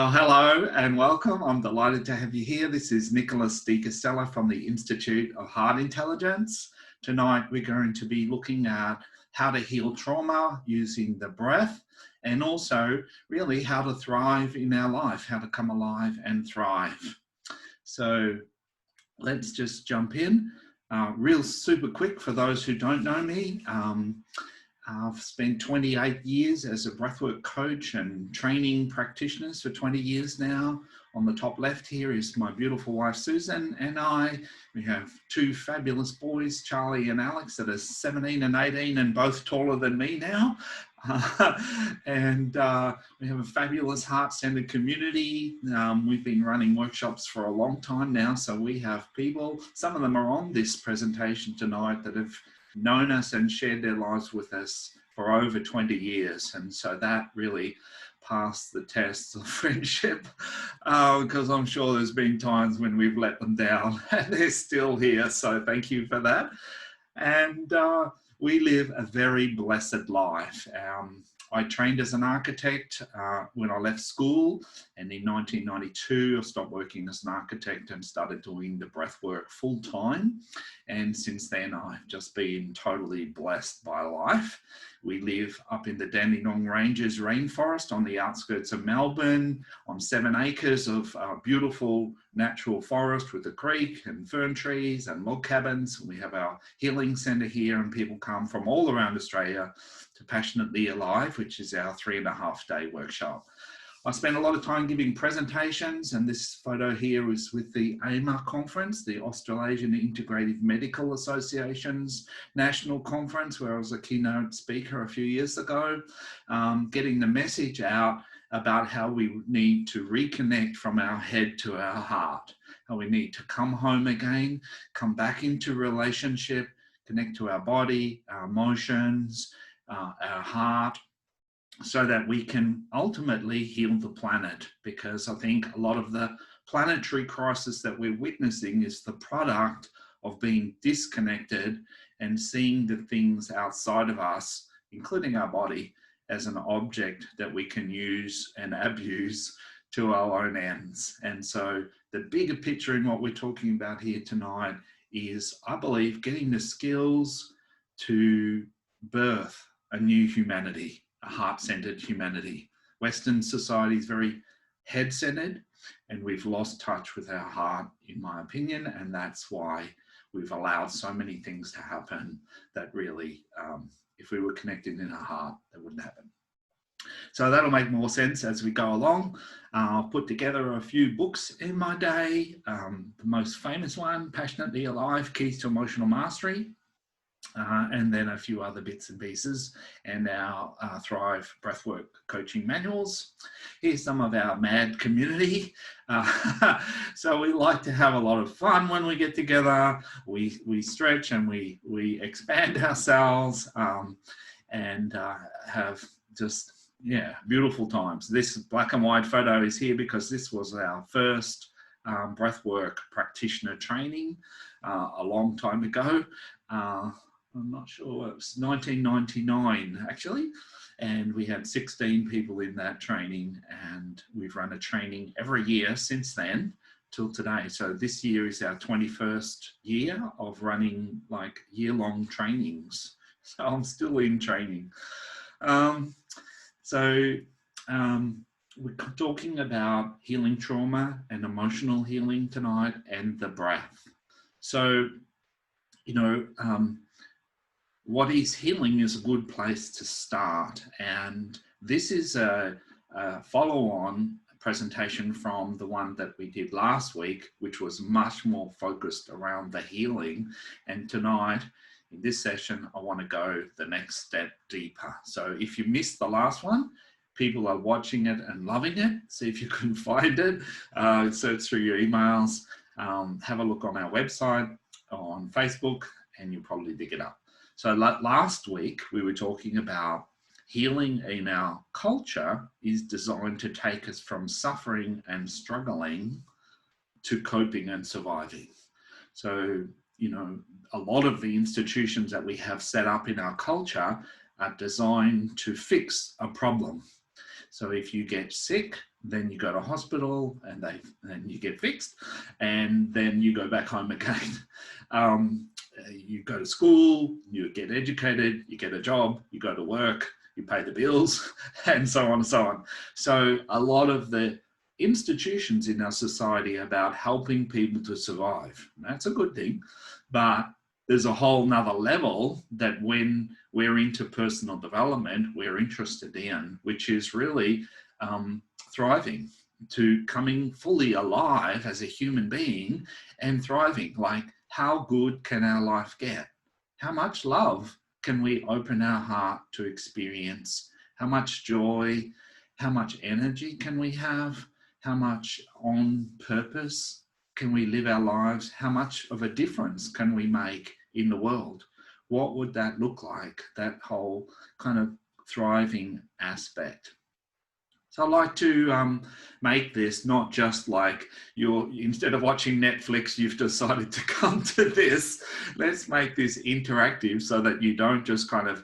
Well, hello and welcome. I'm delighted to have you here. This is Nicholas Di Castello from the Institute of Heart Intelligence. Tonight, we're going to be looking at how to heal trauma using the breath, and also really how to thrive in our life, how to come alive and thrive. So let's just jump in. Real super quick for those who don't know me. I've spent 28 years as a breathwork coach and training practitioners for 20 years now. On the top left here is my beautiful wife, Susan, and I. We have two fabulous boys, Charlie and Alex, that are 17 and 18 and both taller than me now. We have a fabulous heart-centered community. We've been running workshops for a long time now, so we have people, some of them are on this presentation tonight, that have known us and shared their lives with us for over 20 years. And so that really passed the test of friendship, because I'm sure there's been times when we've let them down and they're still here. So thank you for that. And we live a very blessed life. I trained as an architect when I left school, and in 1992 I stopped working as an architect and started doing the breathwork full time. And since then I've just been totally blessed by life. We live up in the Dandenong Ranges rainforest on the outskirts of Melbourne, on 7 acres of beautiful natural forest with a creek and fern trees and log cabins. We have our healing centre here, and people come from all around Australia to Passionately Alive, which is our 3.5-day workshop. I spent a lot of time giving presentations, and this photo here is with the AIMA conference, the Australasian Integrative Medical Association's national conference, where I was a keynote speaker a few years ago, getting the message out about how we need to reconnect from our head to our heart, how we need to come home again, come back into relationship, connect to our body, our emotions, our heart, so that we can ultimately heal the planet. Because I think a lot of the planetary crisis that we're witnessing is the product of being disconnected and seeing the things outside of us, including our body, as an object that we can use and abuse to our own ends. And so the bigger picture in what we're talking about here tonight is, I believe, getting the skills to birth a new humanity, a heart-centered humanity. Western society is very head-centered, and we've lost touch with our heart, in my opinion, and that's why we've allowed so many things to happen that really, if we were connected in our heart, that wouldn't happen. So that'll make more sense as we go along. I'll put together a few books in my day. The most famous one, Passionately Alive, Keys to Emotional Mastery. And then a few other bits and pieces, and our Thrive Breathwork coaching manuals. Here's some of our mad community. So we like to have a lot of fun when we get together. We stretch and we expand ourselves, and have just, yeah, beautiful times. This black and white photo is here because this was our first breathwork practitioner training a long time ago. I'm not sure, it was 1999 actually, and we had 16 people in that training, and we've run a training every year since then till today. So this year is our 21st year of running like year-long trainings. So I'm still in training. We're talking about healing trauma and emotional healing tonight, and the breath. So, you know, what is healing is a good place to start. And this is a follow-on presentation from the one that we did last week, which was much more focused around the healing. And tonight, in this session, I want to go the next step deeper. So if you missed the last one, people are watching it and loving it. See if you can find it. Search through your emails. Have a look on our website, on Facebook, and you'll probably dig it up. So last week, we were talking about healing in our culture is designed to take us from suffering and struggling to coping and surviving. So, you know, a lot of the institutions that we have set up in our culture are designed to fix a problem. So if you get sick, then you go to hospital and you get fixed, and then you go back home again. You go to school, you get educated, you get a job, you go to work, you pay the bills, and so on and so on. So a lot of the institutions in our society are about helping people to survive. That's a good thing, but there's a whole nother level that when we're into personal development, we're interested in, which is really thriving, to coming fully alive as a human being and thriving. Like, how good can our life get? How much love can we open our heart to experience? How much joy, how much energy can we have? How much on purpose can we live our lives? How much of a difference can we make in the world? What would that look like, that whole kind of thriving aspect? So I like to make this not just like instead of watching Netflix, you've decided to come to this. Let's make this interactive so that you don't just kind of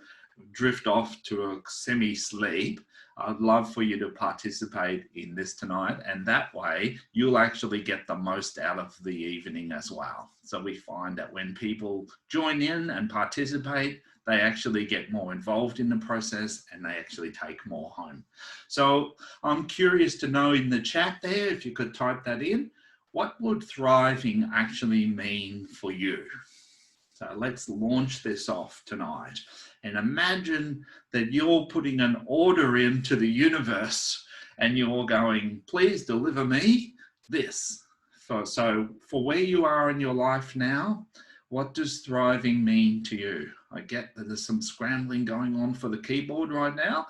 drift off to a semi-sleep. I'd love for you to participate in this tonight, and that way you'll actually get the most out of the evening as well. So we find that when people join in and participate, they actually get more involved in the process and they actually take more home. So I'm curious to know in the chat there, if you could type that in, what would thriving actually mean for you? So let's launch this off tonight and imagine that you're putting an order into the universe and you're going, please deliver me this. So for where you are in your life now, what does thriving mean to you? I get that there's some scrambling going on for the keyboard right now.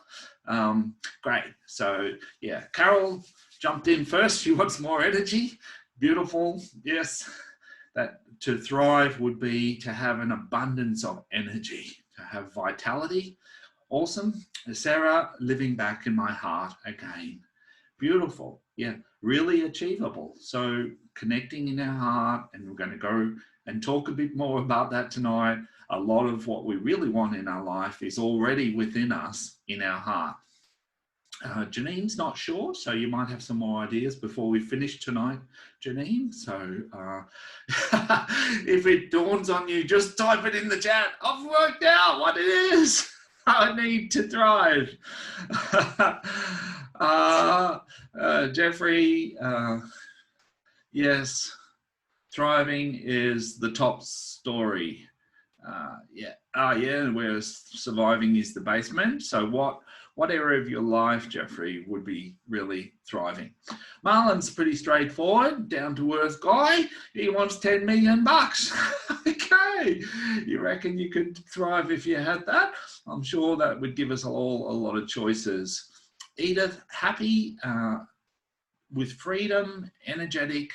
Great. So yeah, Carol jumped in first. She wants more energy. Beautiful. Yes. That to thrive would be to have an abundance of energy, to have vitality. Awesome. Sarah, living back in my heart again. Beautiful. Yeah, really achievable. So connecting in our heart, and we're going to go and talk a bit more about that tonight. A lot of what we really want in our life is already within us in our heart. Janine's not sure, so you might have some more ideas before we finish tonight, Janine. So if it dawns on you, just type it in the chat. I've worked out what it is I need to thrive. Jeffrey, yes, thriving is the top story. Yeah, where surviving is the basement. So what area of your life, Jeffrey, would be really thriving? Marlon's pretty straightforward, down-to-earth guy. He wants 10 million bucks. Okay, you reckon you could thrive if you had that? I'm sure that would give us all a lot of choices. Edith, happy with freedom, energetic,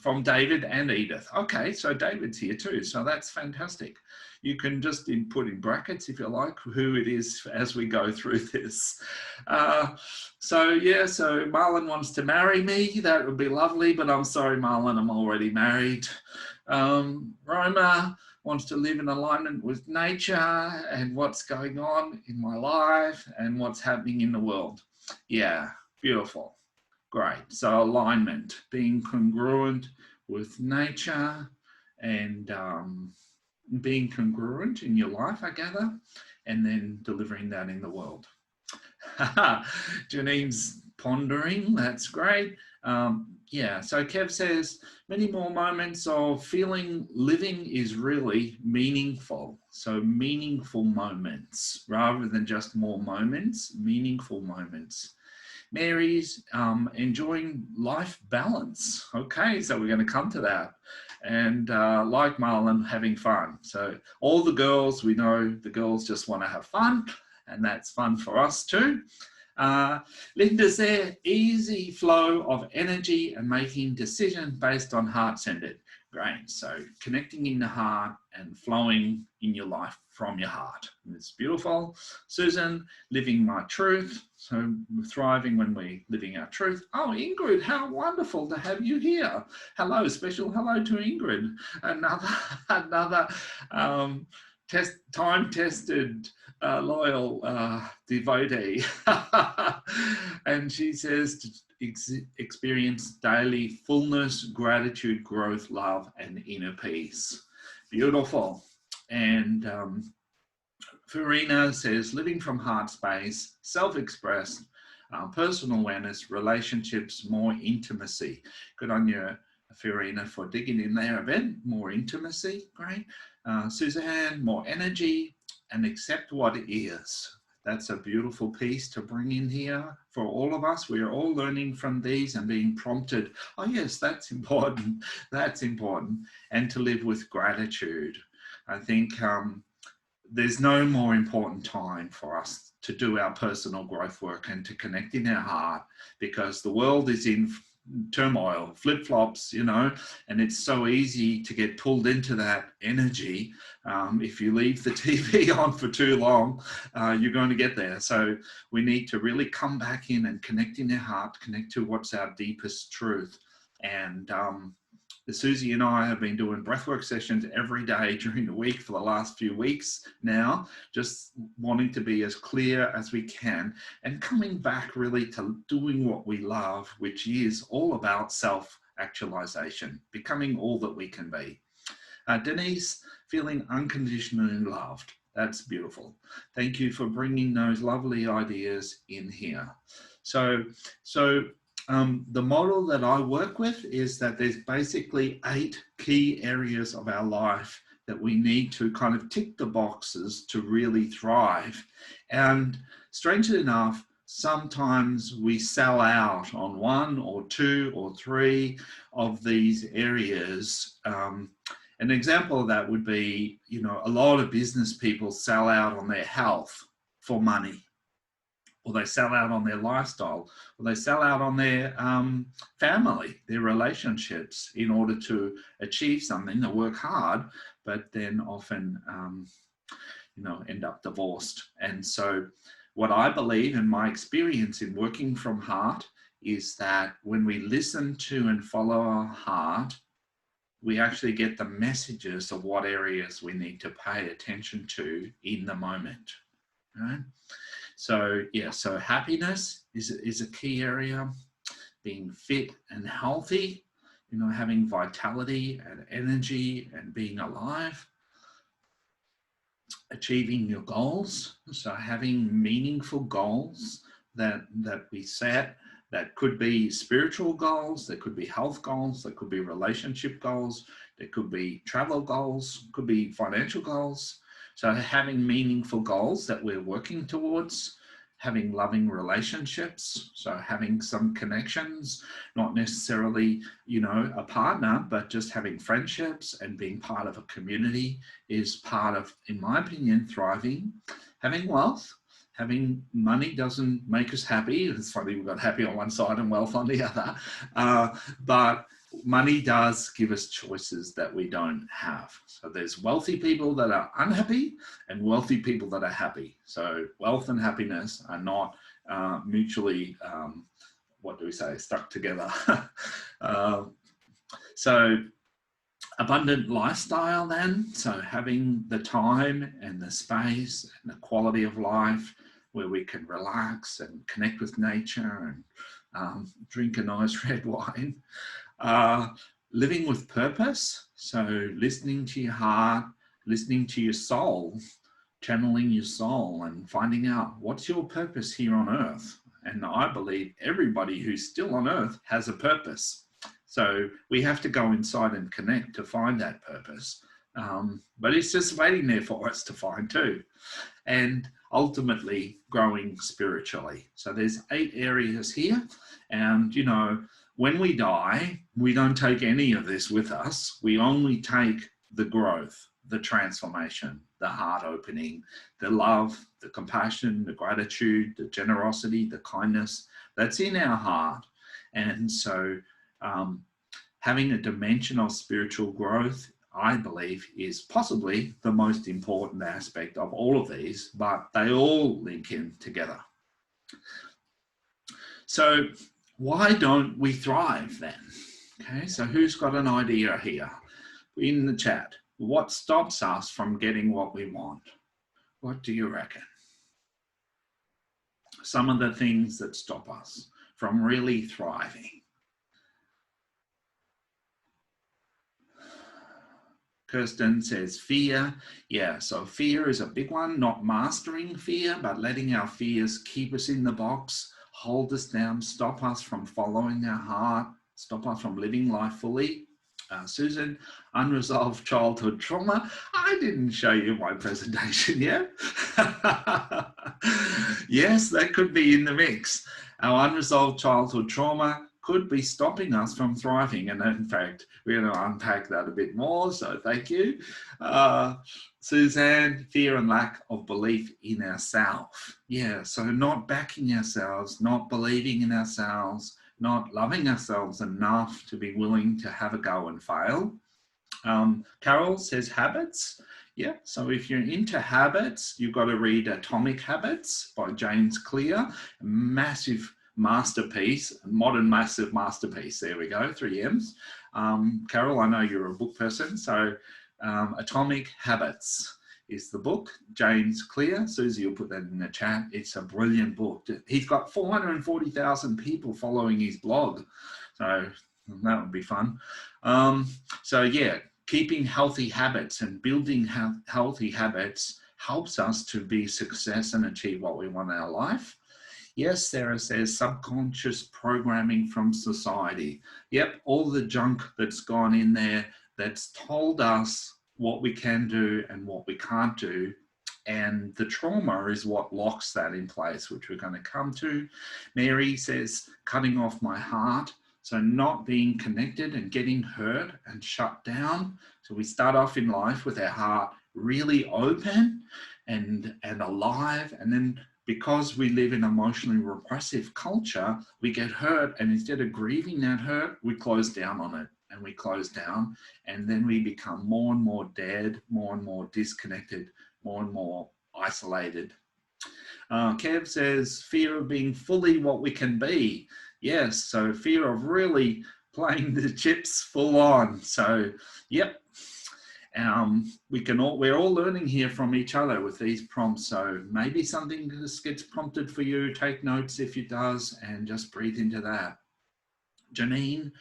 from David and Edith. Okay, so David's here too, so that's fantastic. You can just put in brackets, if you like, who it is as we go through this. So Marlon wants to marry me. That would be lovely, but I'm sorry, Marlon, I'm already married. Roma wants to live in alignment with nature and what's going on in my life and what's happening in the world. Yeah, beautiful. Great. So alignment, being congruent with nature and being congruent in your life, I gather, and then delivering that in the world. Janine's pondering. That's great. Yeah, so Kev says, many more moments of feeling living is really meaningful. So meaningful moments rather than just more moments, meaningful moments. Mary's enjoying life balance. Okay, so we're going to come to that. And like Marlon, having fun. So all the girls, we know the girls just want to have fun, and that's fun for us too. Linda's there, easy flow of energy and making decisions based on heart-centered. Great, so connecting in the heart and flowing in your life from your heart. It's beautiful. Susan, living my truth. So thriving when we're living our truth. Oh, Ingrid, how wonderful to have you here. Hello, special hello to Ingrid. Another time-tested, loyal devotee. And she says, experience daily fullness, gratitude, growth, love, and inner peace. Beautiful. And Farina says, living from heart space, self-expressed, personal awareness, relationships, more intimacy. Good on you, Farina, for digging in there a bit. More intimacy, great. Suzanne, more energy, and accept what is. That's a beautiful piece to bring in here for all of us. We are all learning from these and being prompted. Oh yes, that's important. That's important. And to live with gratitude. I think there's no more important time for us to do our personal growth work and to connect in our heart, because the world is in turmoil, flip-flops, you know, and it's so easy to get pulled into that energy. If you leave the TV on for too long, you're going to get there. So we need to really come back in and connect in our heart, connect to what's our deepest truth. And Susie and I have been doing breathwork sessions every day during the week for the last few weeks now, just wanting to be as clear as we can and coming back really to doing what we love, which is all about self-actualization, becoming all that we can be. Denise, feeling unconditionally loved. That's beautiful. Thank you for bringing those lovely ideas in here. So the model that I work with is that there's basically 8 key areas of our life that we need to kind of tick the boxes to really thrive. And strangely enough, sometimes we sell out on 1 or 2 or 3 of these areas. An example of that would be, you know, a lot of business people sell out on their health for money, or they sell out on their lifestyle, or they sell out on their family, their relationships in order to achieve something. They work hard, but then often, you know, end up divorced. And so what I believe in my experience in working from heart is that when we listen to and follow our heart, we actually get the messages of what areas we need to pay attention to in the moment, right? So yeah, so happiness is a key area, being fit and healthy, you know, having vitality and energy and being alive, achieving your goals. So having meaningful goals that we set, that could be spiritual goals, there could be health goals, there could be relationship goals, there could be travel goals, could be financial goals. So having meaningful goals that we're working towards, having loving relationships, so having some connections, not necessarily, you know, a partner, but just having friendships and being part of a community is part of, in my opinion, thriving. Having wealth, having money doesn't make us happy. It's funny, we've got happy on one side and wealth on the other, but money does give us choices that we don't have. So there's wealthy people that are unhappy and wealthy people that are happy. So wealth and happiness are not mutually, what do we say, stuck together. So abundant lifestyle then, so having the time and the space and the quality of life where we can relax and connect with nature and drink a nice red wine. Living with purpose, so listening to your heart, listening to your soul, channeling your soul and finding out what's your purpose here on earth. And I believe everybody who's still on earth has a purpose. So we have to go inside and connect to find that purpose. But it's just waiting there for us to find too. And ultimately growing spiritually. So there's 8 areas here. And, you know, when we die, we don't take any of this with us. We only take the growth, the transformation, the heart opening, the love, the compassion, the gratitude, the generosity, the kindness that's in our heart. And so having a dimension of spiritual growth, I believe, is possibly the most important aspect of all of these, but they all link in together. So why don't we thrive then? Okay, so who's got an idea here in the chat? What stops us from getting what we want? What do you reckon? Some of the things that stop us. from really thriving? Kirsten says fear. Yeah, so fear is a big one, not mastering fear, but letting our fears keep us in the box, hold us down, stop us from following our heart, stop us from living life fully. Susan, unresolved childhood trauma. I didn't show you my presentation yet. Yes, that could be in the mix. Our unresolved childhood trauma could be stopping us from thriving. And in fact, we're going to unpack that a bit more. So thank you. Suzanne, fear and lack of belief in ourselves. Yeah, so not backing ourselves, not believing in ourselves, not loving ourselves enough to be willing to have a go and fail. Carol says habits. Yeah, so if you're into habits, you've got to read Atomic Habits by James Clear. Massive masterpiece, modern massive masterpiece. There we go, 3 M's. Carol, I know you're a book person, so Atomic Habits is the book. James Clear. Susie will put that in the chat. It's a brilliant book. He's got 440,000 people following his blog, so that would be fun. So yeah, keeping healthy habits and building healthy habits helps us to be success and achieve what we want in our life. Yes, Sarah says subconscious programming from society. Yep, all the junk that's gone in there that's told us what we can do and what we can't do. And the trauma is what locks that in place, which we're going to come to. Mary says cutting off my heart. So not being connected and getting hurt and shut down. So we start off in life with our heart really open and alive. And then because we live in emotionally repressive culture, we get hurt. And instead of grieving that hurt, we close down on it and we close down. And then we become more and more dead, more and more disconnected, more and more isolated. Kev says fear of being fully what we can be. Yes, so fear of really playing the chips full on. So, yep, we're all learning here from each other with these prompts. So maybe something just gets prompted for you. Take notes if it does, and just breathe into that. Janine,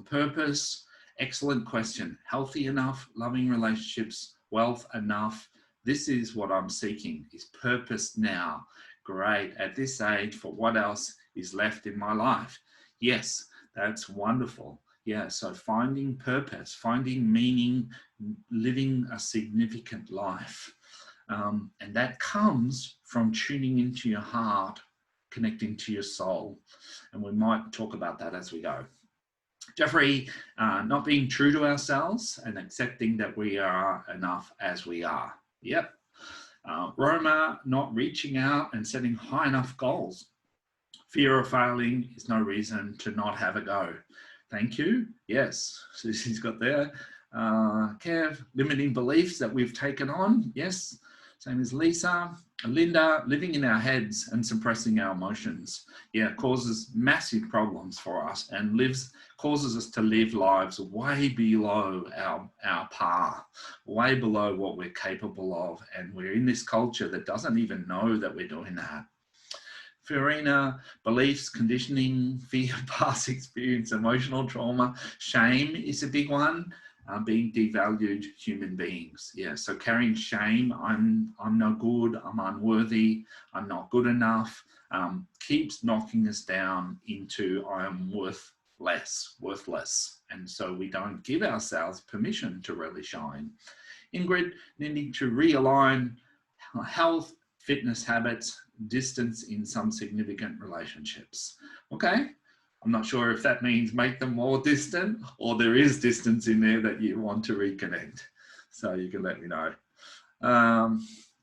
purpose. Excellent question. Healthy enough, loving relationships, wealth enough. This is what I'm seeking, is purpose now. Great. At this age, for what else is left in my life? Yes, that's wonderful. Yeah, so finding purpose, finding meaning, living a significant life. And that comes from tuning into your heart, connecting to your soul. And we might talk about that as we go. Jeffrey, not being true to ourselves and accepting that we are enough as we are. Yep. Roma, not reaching out and setting high enough goals. Fear of failing is no reason to not have a go. Thank you. Yes, Susie's got there. Kev, limiting beliefs that we've taken on. Yes, same as Lisa. Linda, living in our heads and suppressing our emotions. Yeah, causes massive problems for us and causes us to live lives way below our par, way below what we're capable of. And we're in this culture that doesn't even know that we're doing that. Farina, beliefs, conditioning, fear, past experience, emotional trauma. Shame is a big one. Being devalued human beings. Yeah, so carrying shame, I'm no good, I'm unworthy, I'm not good enough, keeps knocking us down into I'm worthless. And so we don't give ourselves permission to really shine. Ingrid, needing to realign health, fitness habits, distance in some significant relationships. Okay. I'm not sure if that means make them more distant or there is distance in there that you want to reconnect. So you can let me know.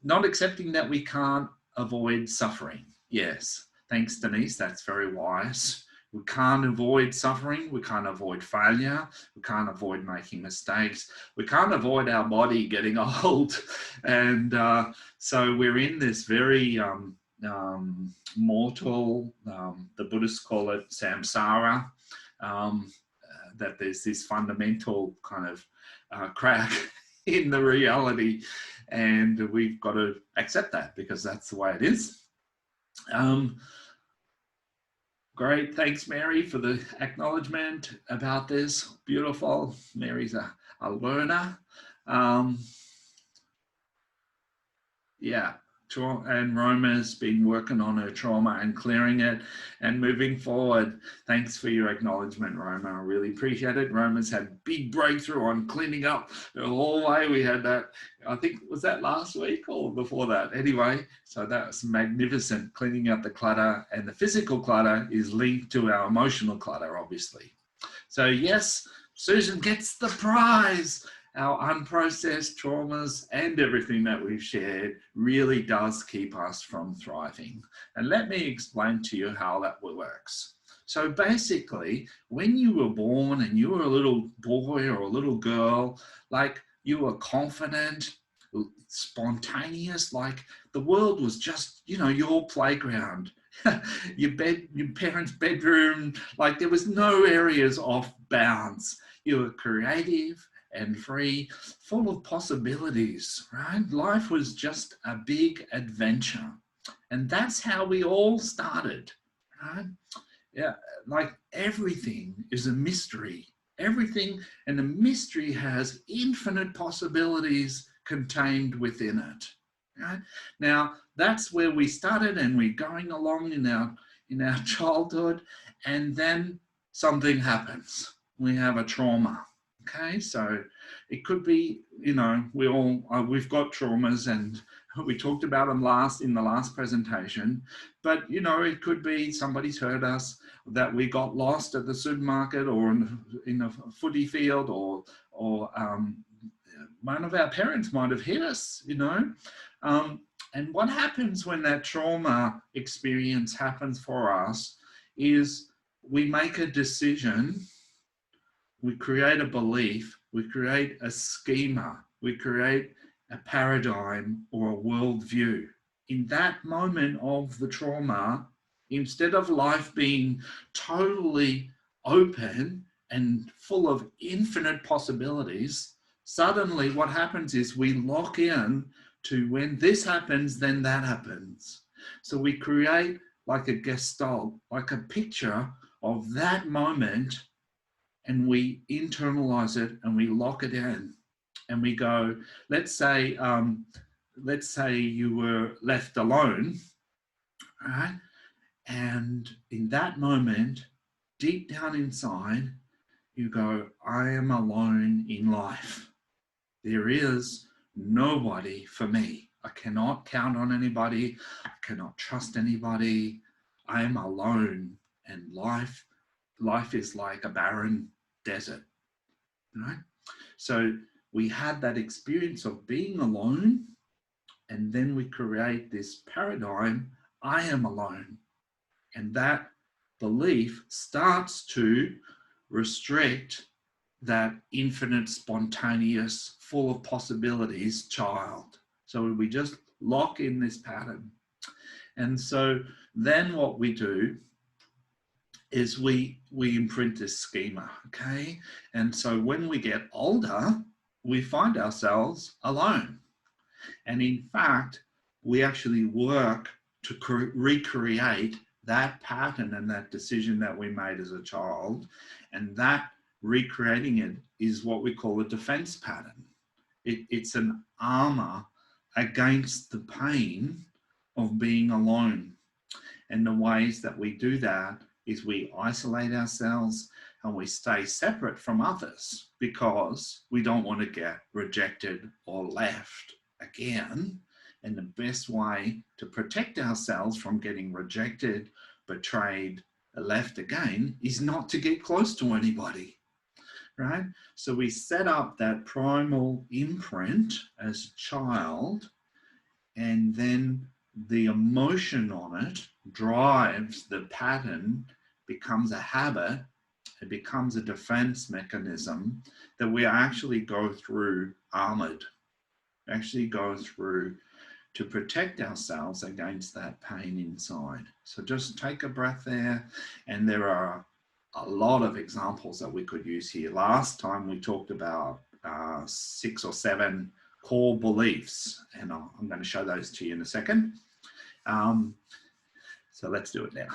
Not accepting that we can't avoid suffering. Yes, thanks Denise, that's very wise. We can't avoid suffering, we can't avoid failure, we can't avoid making mistakes, we can't avoid our body getting old. And so we're in this very mortal, the Buddhists call it samsara, that there's this fundamental kind of crack in the reality, and we've got to accept that because that's the way it is. Great. Thanks, Mary, for the acknowledgement about this. Beautiful. Mary's a learner. Um, yeah. And Roma's been working on her trauma and clearing it and moving forward. Thanks for your acknowledgement, Roma. I really appreciate it. Roma's had big breakthrough on cleaning up the hallway. We had that, I think, was that last week or before that? Anyway, so that's magnificent, cleaning up the clutter, and the physical clutter is linked to our emotional clutter, obviously. So yes, Susan gets the prize. Our unprocessed traumas and everything that we've shared really does keep us from thriving. And let me explain to you how that works. So basically, when you were born and you were a little boy or a little girl, like you were confident, spontaneous, like the world was just, you know, your playground. your parents' bedroom, like there was no areas off bounds. You were creative and free, full of possibilities, right? Life was just a big adventure. And that's how we all started, right? Yeah, like everything is a mystery. Everything, and the mystery has infinite possibilities contained within it. Right? Now, that's where we started, and we're going along in our childhood, and then something happens. We have a trauma. Okay, so it could be, you know, we've got traumas, and we talked about them in the last presentation, but you know, it could be somebody's hurt us, that we got lost at the supermarket or in a footy field, or one of our parents might have hit us, you know. And what happens when that trauma experience happens for us is we make a decision, we create a belief, we create a schema, we create a paradigm or a worldview. In that moment of the trauma, instead of life being totally open and full of infinite possibilities, suddenly what happens is we lock in to when this happens, then that happens. So we create like a gestalt, like a picture of that moment, and we internalize it and we lock it in. And we go, let's say you were left alone, right? And in that moment, deep down inside, you go, I am alone in life. There is nobody for me. I cannot count on anybody. I cannot trust anybody. I am alone, and life is like a barren desert, right? So we had that experience of being alone, and then we create this paradigm, I am alone. And that belief starts to restrict that infinite, spontaneous, full of possibilities child. So we just lock in this pattern. And so then what we do is we imprint this schema, okay? And so when we get older, we find ourselves alone. And in fact, we actually work to recreate that pattern and that decision that we made as a child. And that recreating it is what we call a defense pattern. It's an armor against the pain of being alone. And the ways that we do that is we isolate ourselves and we stay separate from others because we don't want to get rejected or left again. And the best way to protect ourselves from getting rejected, betrayed, left again is not to get close to anybody, right? So we set up that primal imprint as a child, and then the emotion on it drives the pattern, becomes a habit, it becomes a defense mechanism that we actually go through armored, actually go through to protect ourselves against that pain inside. So just take a breath there, and there are a lot of examples that we could use here. Last time we talked about 6 or 7 core beliefs, and I'm going to show those to you in a second. So let's do it now.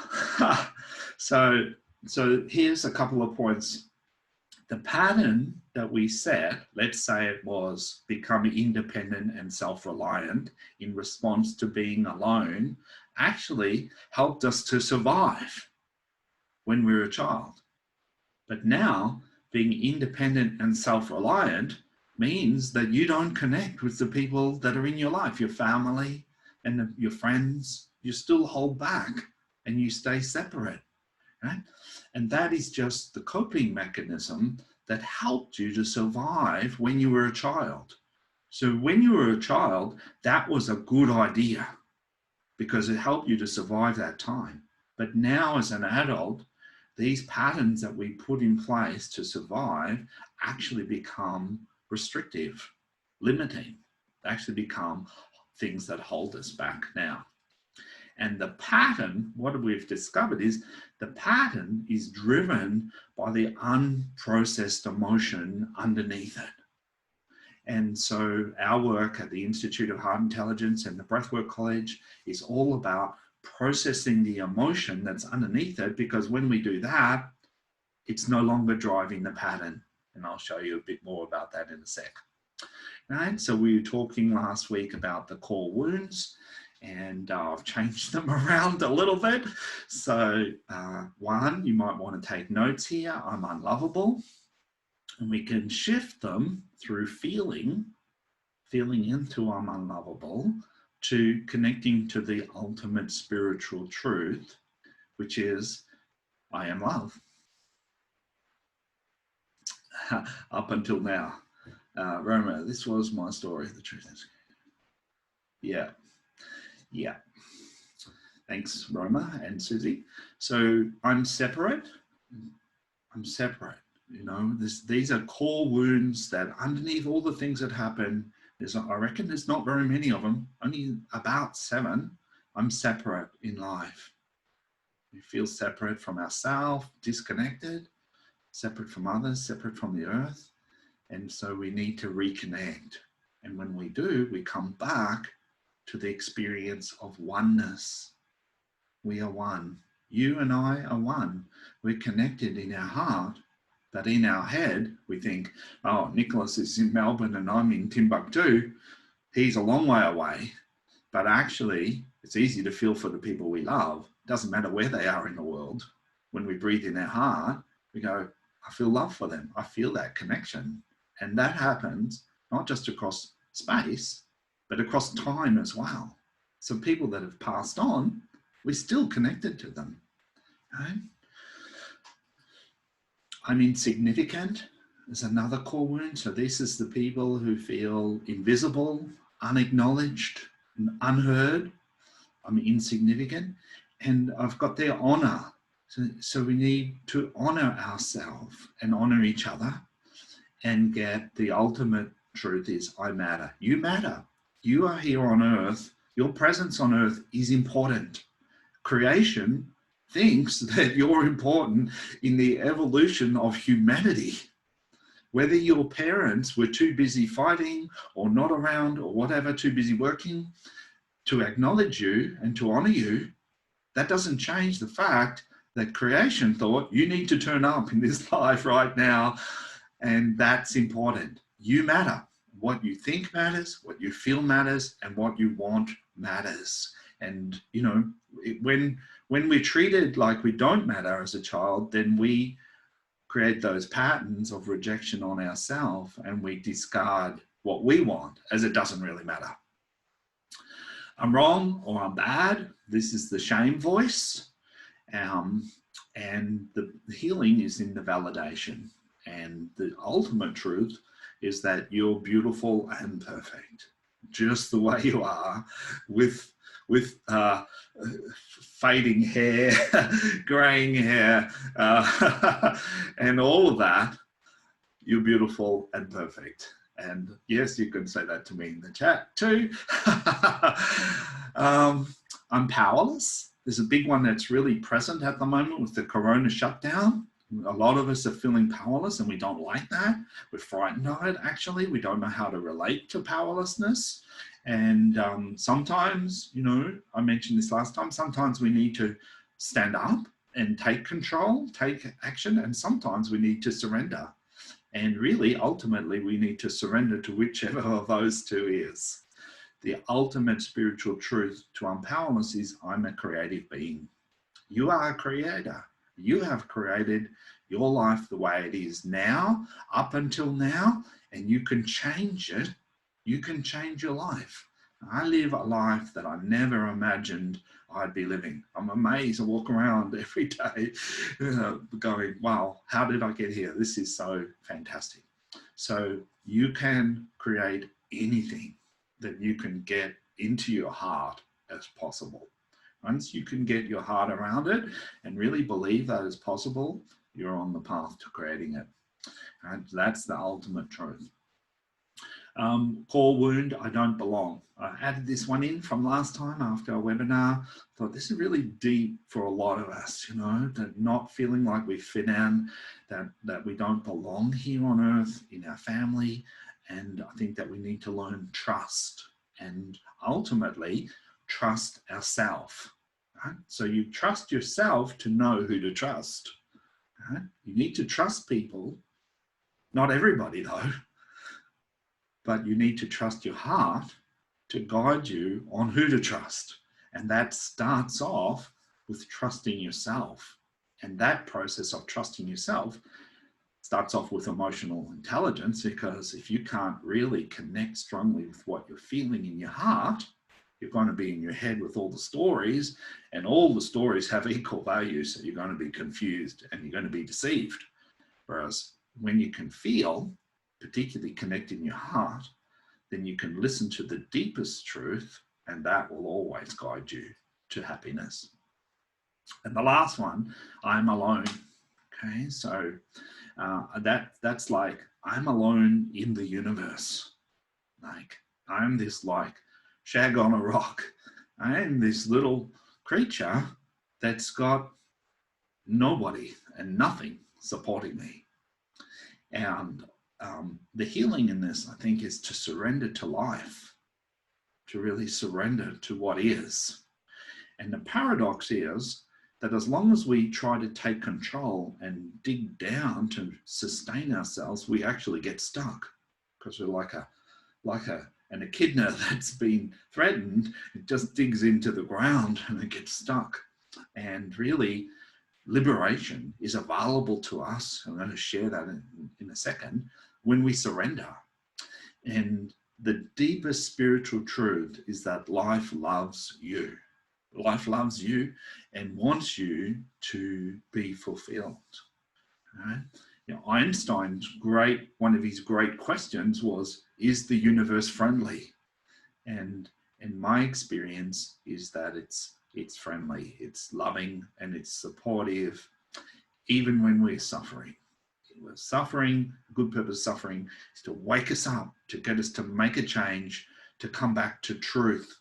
So here's a couple of points. The pattern that we set, let's say it was become independent and self-reliant in response to being alone, actually helped us to survive when we were a child. But now being independent and self-reliant means that you don't connect with the people that are in your life, your family and your friends. You still hold back and you stay separate, right? And that is just the coping mechanism that helped you to survive when you were a child. So when you were a child, that was a good idea because it helped you to survive that time. But now as an adult, these patterns that we put in place to survive actually become restrictive, limiting, actually become things that hold us back now. And the pattern, what we've discovered is the pattern is driven by the unprocessed emotion underneath it. And so our work at the Institute of Heart Intelligence and the Breathwork College is all about processing the emotion that's underneath it, because when we do that, it's no longer driving the pattern. And I'll show you a bit more about that in a sec. Right? So we were talking last week about the core wounds, and I've changed them around a little bit. So one, you might want to take notes here. I'm unlovable. And we can shift them through feeling into I'm unlovable, to connecting to the ultimate spiritual truth, which is I am love. Up until now. Roma, this was my story. The truth is. Yeah. Thanks, Roma and Susie. So I'm separate. You know, these are core wounds that underneath all the things that happen, I reckon there's not very many of them, only about 7. I'm separate in life. We feel separate from ourselves, disconnected, separate from others, separate from the earth. And so we need to reconnect. And when we do, we come back to the experience of oneness. We are one. You and I are one. We're connected in our heart, but in our head, we think, oh, Nicholas is in Melbourne and I'm in Timbuktu. He's a long way away. But actually, it's easy to feel for the people we love. It doesn't matter where they are in the world. When we breathe in our heart, we go, I feel love for them. I feel that connection. And that happens not just across space, but across time as well. So people that have passed on, we're still connected to them. Right? I'm insignificant is another core wound. So this is the people who feel invisible, unacknowledged, and unheard. I'm insignificant. And I've got their honor. So we need to honor ourselves and honor each other and get the ultimate truth is I matter. You matter. You are here on earth. Your presence on earth is important. Creation thinks that you're important in the evolution of humanity. Whether your parents were too busy fighting or not around or whatever, too busy working to acknowledge you and to honor you, that doesn't change the fact that creation thought you need to turn up in this life right now, and that's important. You matter. What you think matters, what you feel matters, and what you want matters. And, you know, when we're treated like we don't matter as a child, then we create those patterns of rejection on ourselves and we discard what we want as it doesn't really matter. I'm wrong or I'm bad. This is the shame voice. And the healing is in the validation. And the ultimate truth is that you're beautiful and perfect, just the way you are, with fading hair, graying hair, and all of that. You're beautiful and perfect. And yes, you can say that to me in the chat too. I'm powerless. There's a big one that's really present at the moment with the corona shutdown. A lot of us are feeling powerless and we don't like that. We're frightened of it, actually. We don't know how to relate to powerlessness. And sometimes, you know, I mentioned this last time, sometimes we need to stand up and take control, take action, and sometimes we need to surrender. And really, ultimately, we need to surrender to whichever of those two is. The ultimate spiritual truth to unpowerless is I'm a creative being. You are a creator. You have created your life the way it is now, up until now, and you can change it. You can change your life. I live a life that I never imagined I'd be living. I'm amazed. I walk around every day going, wow, how did I get here? This is so fantastic. So you can create anything that you can get into your heart as possible. Once you can get your heart around it and really believe that is possible, you're on the path to creating it. And that's the ultimate truth. Core wound, I don't belong. I added this one in from last time after our webinar. Thought this is really deep for a lot of us, you know, that not feeling like we fit in, that we don't belong here on earth in our family. And I think that we need to learn trust and ultimately trust ourselves. Right? So you trust yourself to know who to trust. Right? You need to trust people, not everybody though. But you need to trust your heart to guide you on who to trust. And that starts off with trusting yourself. And that process of trusting yourself starts off with emotional intelligence, because if you can't really connect strongly with what you're feeling in your heart, you're going to be in your head with all the stories, and all the stories have equal value. So you're going to be confused and you're going to be deceived. Whereas when you can feel, particularly connect in your heart, then you can listen to the deepest truth, and that will always guide you to happiness. And the last one, I'm alone. Okay, so that's like, I'm alone in the universe. Like, I'm this like shag on a rock. I am this little creature that's got nobody and nothing supporting me. And the healing in this, I think, is to surrender to life, to really surrender to what is. And the paradox is that as long as we try to take control and dig down to sustain ourselves, we actually get stuck, because we're like an echidna that's been threatened. It just digs into the ground and it gets stuck. And really, liberation is available to us. I'm going to share that in a second, when we surrender. And the deepest spiritual truth is that life loves you. Life loves you and wants you to be fulfilled. Right? You know, Einstein's one of his great questions was, is the universe friendly? And in my experience is that it's friendly, it's loving, and it's supportive, even when we're suffering. We're suffering, good purpose suffering is to wake us up, to get us to make a change, to come back to truth.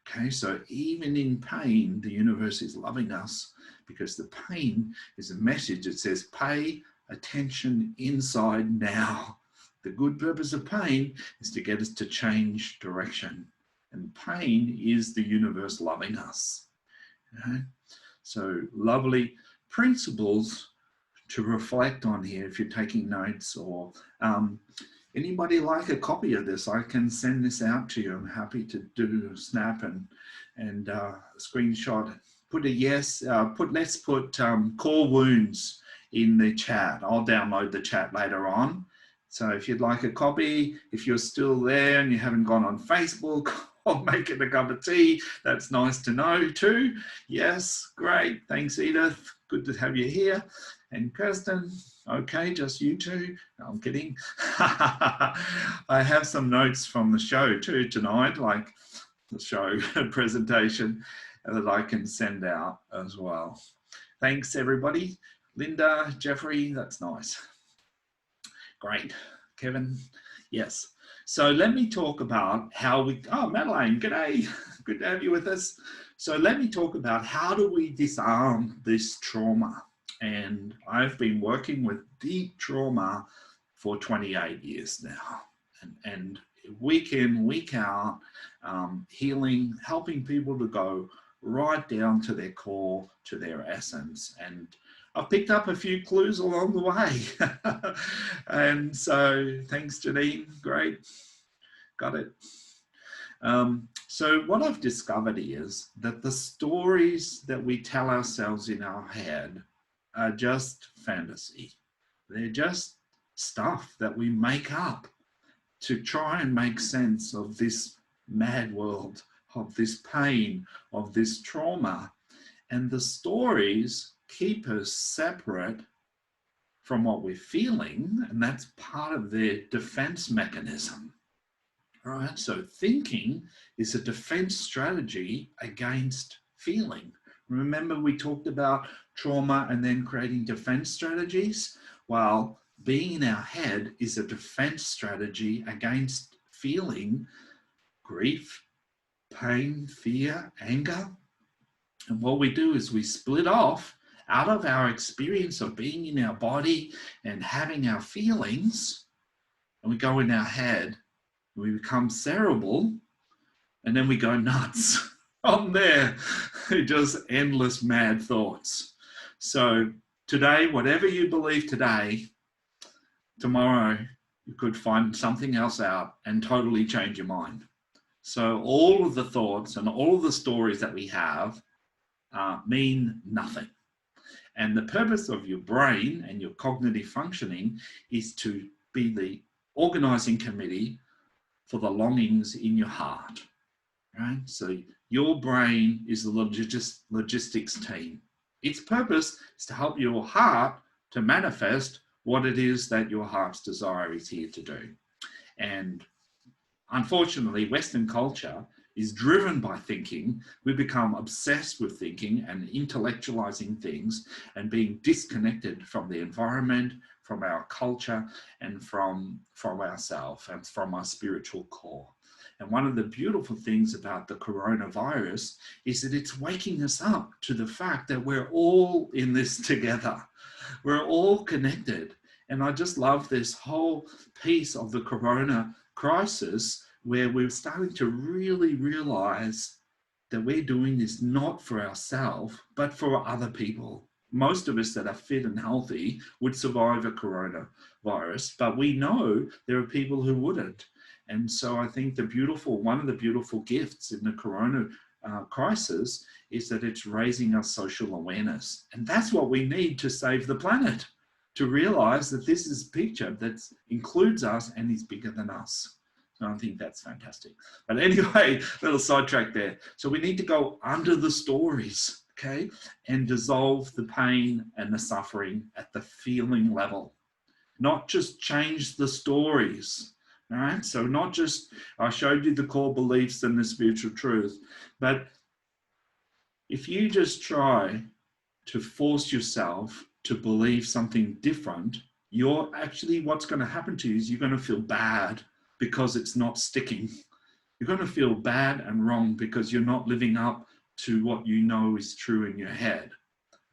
Okay, so even in pain, the universe is loving us, because the pain is a message that says, pay attention inside now. The good purpose of pain is to get us to change direction. And pain is the universe loving us. Okay? So lovely principles to reflect on here if you're taking notes, or anybody like a copy of this, I can send this out to you. I'm happy to do a snap and screenshot. Put a yes, let's put core wounds in the chat. I'll download the chat later on. So if you'd like a copy, if you're still there and you haven't gone on Facebook, or make it a cup of tea, that's nice to know too. Yes, great. Thanks, Edith. Good to have you here. And Kirsten, okay, just you two. No, I'm kidding. I have some notes from the show too tonight, like the show presentation, that I can send out as well. Thanks, everybody. Linda, Jeffrey, that's nice. Great. Kevin, yes. So let me talk about how Madeleine, g'day. Good to have you with us. So let me talk about how do we disarm this trauma. And I've been working with deep trauma for 28 years now. And week in, week out, healing, helping people to go right down to their core, to their essence. And I've picked up a few clues along the way. And so thanks, Janine. Great. Got it. So what I've discovered is that the stories that we tell ourselves in our head are just fantasy. They're just stuff that we make up to try and make sense of this mad world, of this pain, of this trauma. And the stories keep us separate from what we're feeling, and that's part of their defense mechanism. Right? So thinking is a defense strategy against feeling. Remember we talked about trauma and then creating defense strategies? Well, being in our head is a defense strategy against feeling grief, pain, fear, anger. And what we do is we split off out of our experience of being in our body and having our feelings, and we go in our head. We become cerebral, and then we go nuts. On there, just endless mad thoughts. So today, whatever you believe today, tomorrow you could find something else out and totally change your mind. So all of the thoughts and all of the stories that we have mean nothing. And the purpose of your brain and your cognitive functioning is to be the organizing committee for the longings in your heart, right? So your brain is the logistics team. Its purpose is to help your heart to manifest what it is that your heart's desire is here to do. And unfortunately, Western culture is driven by thinking. We become obsessed with thinking and intellectualizing things and being disconnected from the environment, from our culture, and from ourselves and from our spiritual core. And one of the beautiful things about the coronavirus is that it's waking us up to the fact that we're all in this together. We're all connected. And I just love this whole piece of the corona crisis where we're starting to really realize that we're doing this not for ourselves, but for other people. Most of us that are fit and healthy would survive a coronavirus, but we know there are people who wouldn't. And so I think one of the beautiful gifts in the corona crisis is that it's raising our social awareness. And that's what we need to save the planet, to realize that this is a picture that includes us and is bigger than us. So I think that's fantastic. But anyway, little sidetrack there. So we need to go under the stories, okay, and dissolve the pain and the suffering at the feeling level, not just change the stories. All right, so not just, I showed you the core beliefs and the spiritual truth, but if you just try to force yourself to believe something different, you're actually, what's going to happen to you is you're going to feel bad because it's not sticking. You're going to feel bad and wrong because you're not living up to what you know is true in your head.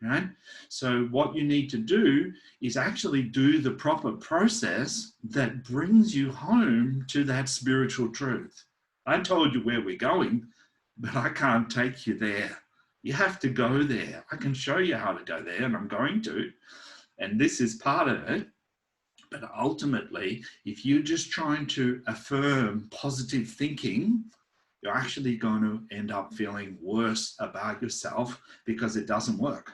Right? So what you need to do is actually do the proper process that brings you home to that spiritual truth. I told you where we're going, but I can't take you there. You have to go there. I can show you how to go there, and I'm going to. And this is part of it. But ultimately, if you're just trying to affirm positive thinking, you're actually going to end up feeling worse about yourself because it doesn't work.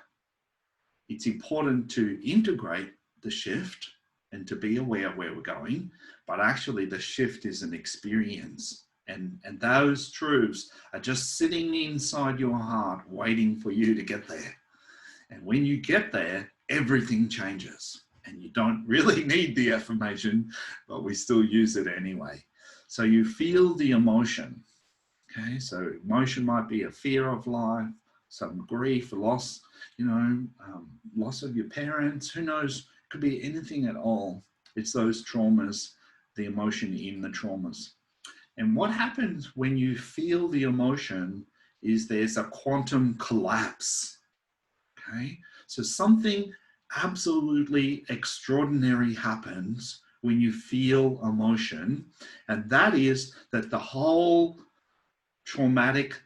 It's important to integrate the shift and to be aware of where we're going, but actually the shift is an experience. And those truths are just sitting inside your heart waiting for you to get there. And when you get there, everything changes. And you don't really need the affirmation, but we still use it anyway. So you feel the emotion. Okay, so emotion might be a fear of life, some grief, loss, loss of your parents, who knows, could be anything at all. It's those traumas, the emotion in the traumas. And what happens when you feel the emotion is there's a quantum collapse. Okay, so something absolutely extraordinary happens when you feel emotion, and that is that the whole traumatic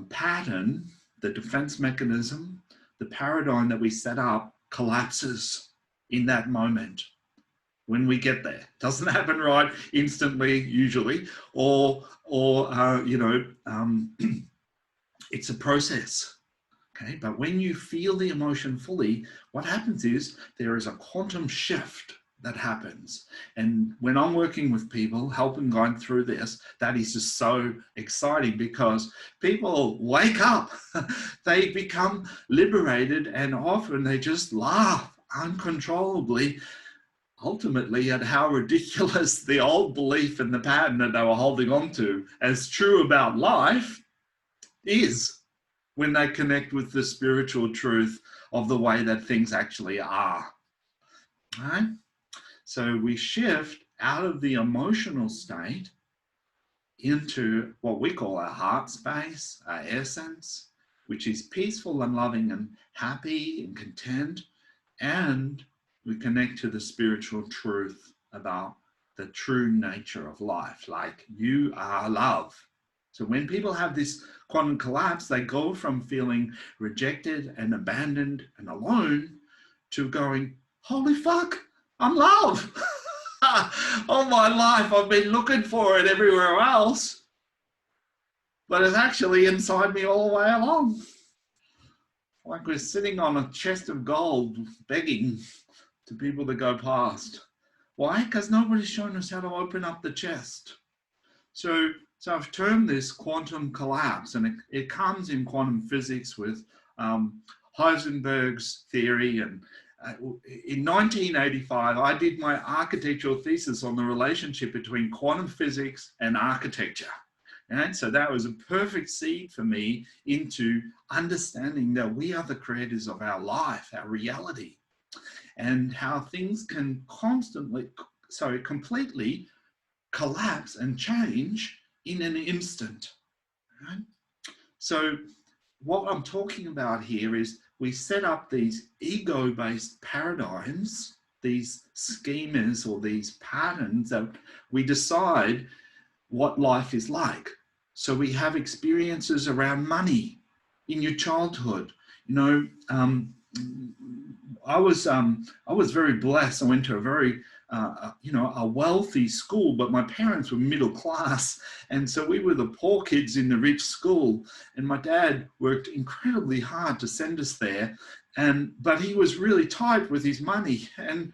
pattern, the defense mechanism, the paradigm that we set up collapses in that moment when we get there. It doesn't happen right instantly, usually, or it's a process. Okay, but when you feel the emotion fully, what happens is there is a quantum shift that happens. And when I'm working with people, helping guide through this, that is just so exciting because people wake up, they become liberated, and often they just laugh uncontrollably, ultimately, at how ridiculous the old belief and the pattern that they were holding on to as true about life is, when they connect with the spiritual truth of the way that things actually are. Right? So we shift out of the emotional state into what we call our heart space, our essence, which is peaceful and loving and happy and content. And we connect to the spiritual truth about the true nature of life, like you are love. So when people have this quantum collapse, they go from feeling rejected and abandoned and alone to going, holy fuck, I'm love. All my life I've been looking for it everywhere else, but it's actually inside me all the way along. Like we're sitting on a chest of gold begging to people that go past. Why? Because nobody's shown us how to open up the chest. So I've termed this quantum collapse, and it comes in quantum physics with Heisenberg's theory. And in 1985, I did my architectural thesis on the relationship between quantum physics and architecture. And so that was a perfect seed for me into understanding that we are the creators of our life, our reality, and how things can completely collapse and change in an instant. Right? So what I'm talking about here is we set up these ego-based paradigms, these schemas or these patterns that we decide what life is like. So we have experiences around money in your childhood. I was very blessed. I went to a very a wealthy school, but my parents were middle class, and so we were the poor kids in the rich school. And my dad worked incredibly hard to send us there, but he was really tight with his money. And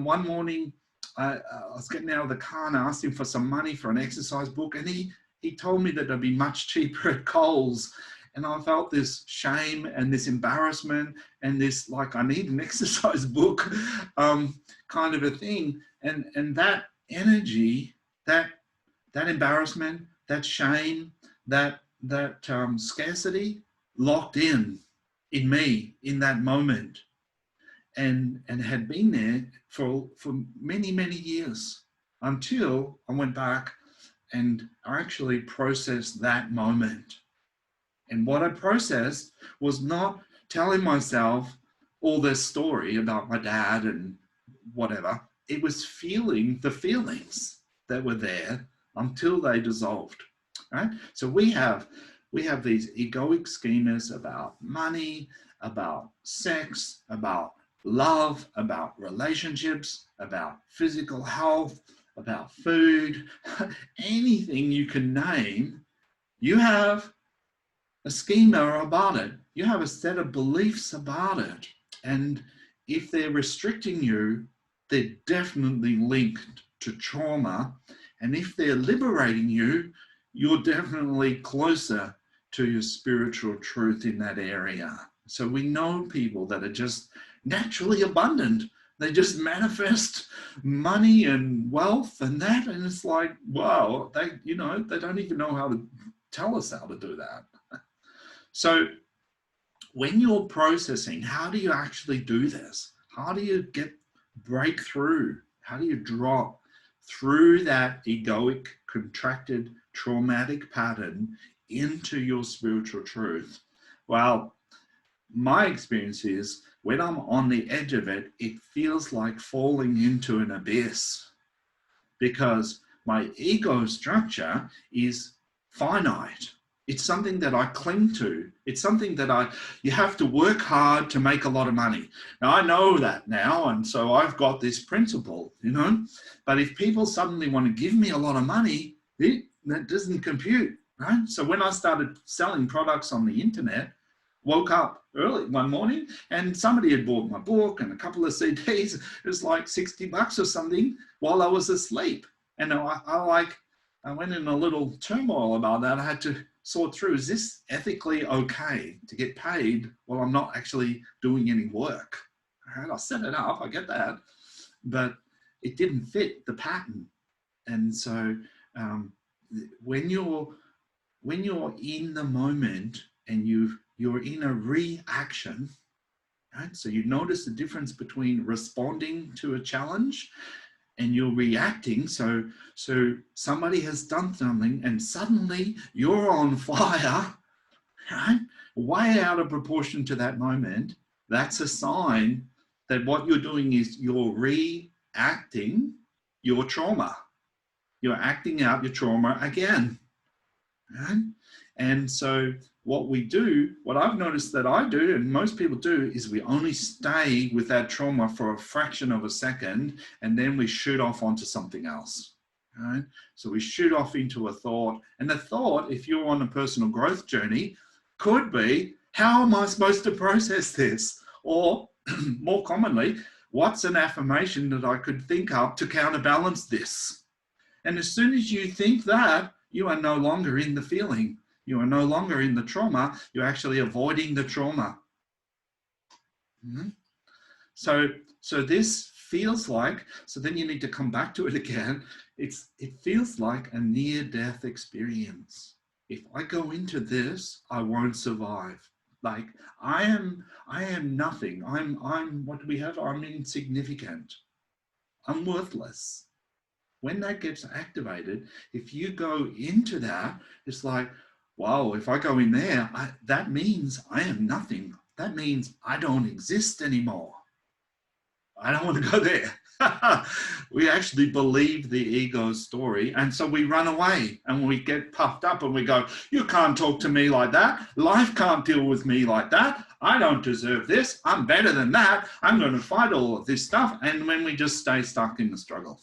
one morning, I was getting out of the car and I asked him for some money for an exercise book, and he told me that it'd be much cheaper at Coles. And I felt this shame and this embarrassment and this, like, I need an exercise book kind of a thing. And that energy, that embarrassment, that shame, that scarcity locked in me in that moment, and had been there for many, many years, until I went back and I actually processed that moment. And what I processed was not telling myself all this story about my dad and whatever. It was feeling the feelings that were there until they dissolved. Right? So we have these egoic schemas about money, about sex, about love, about relationships, about physical health, about food, anything you can name. You have a schema about it. You have a set of beliefs about it. And if they're restricting you, they're definitely linked to trauma. And if they're liberating you, you're definitely closer to your spiritual truth in that area. So we know people that are just naturally abundant. They just manifest money and wealth and that. And it's like, wow, they don't even know how to tell us how to do that. So when you're processing, how do you actually do this? How do you break through? How do you drop through that egoic, contracted, traumatic pattern into your spiritual truth? Well, my experience is when I'm on the edge of it, it feels like falling into an abyss, because my ego structure is finite. It's something that I cling to. It's something that you have to work hard to make a lot of money. Now, I know that now, and so I've got this principle, you know, but if people suddenly want to give me a lot of money, that doesn't compute, right? So when I started selling products on the internet, woke up early one morning and somebody had bought my book and a couple of CDs. It was like $60 or something while I was asleep. And I went in a little turmoil about that. I had to sort through, is this ethically okay to get paid while I'm not actually doing any work? All right, I set it up, I get that, but it didn't fit the pattern. And so when you're in the moment and you're in a reaction, right? So you notice the difference between responding to a challenge and you're reacting. So somebody has done something and suddenly you're on fire, right? Way out of proportion to that moment. That's a sign that what you're doing is you're reacting your trauma. You're acting out your trauma again, right? And so what I've noticed that I do, and most people do, is we only stay with that trauma for a fraction of a second, and then we shoot off onto something else, right? So we shoot off into a thought, and the thought, if you're on a personal growth journey, could be, how am I supposed to process this? Or more commonly, what's an affirmation that I could think up to counterbalance this? And as soon as you think that, you are no longer in the feeling. You are no longer in the trauma. You're actually avoiding the trauma. Mm-hmm. So this feels like, so then you need to come back to it again. It feels like a near-death experience. If I go into this, I won't survive. Like I am nothing. What do we have? I'm insignificant. I'm worthless. When that gets activated, if you go into that, it's like, wow, if I go in there, that means I am nothing. That means I don't exist anymore. I don't want to go there. We actually believe the ego story. And so we run away and we get puffed up and we go, you can't talk to me like that. Life can't deal with me like that. I don't deserve this. I'm better than that. I'm going to fight all of this stuff. And when we just stay stuck in the struggle.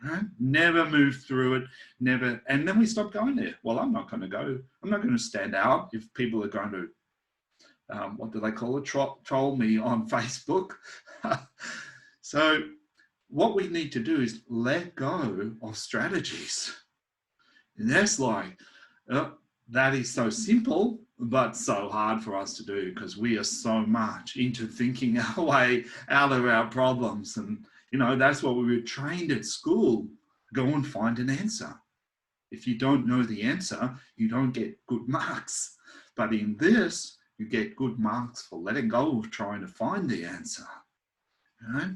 Right? Never move through it, never. And then we stop going there. Well, I'm not going to go. I'm not going to stand out if people are going to, what do they call it? Troll me on Facebook. So what we need to do is let go of strategies. And that's like, that is so simple, but so hard for us to do because we are so much into thinking our way out of our problems. And you know, that's what we were trained at school. Go and find an answer. If you don't know the answer, you don't get good marks. But in this, you get good marks for letting go of trying to find the answer. Right?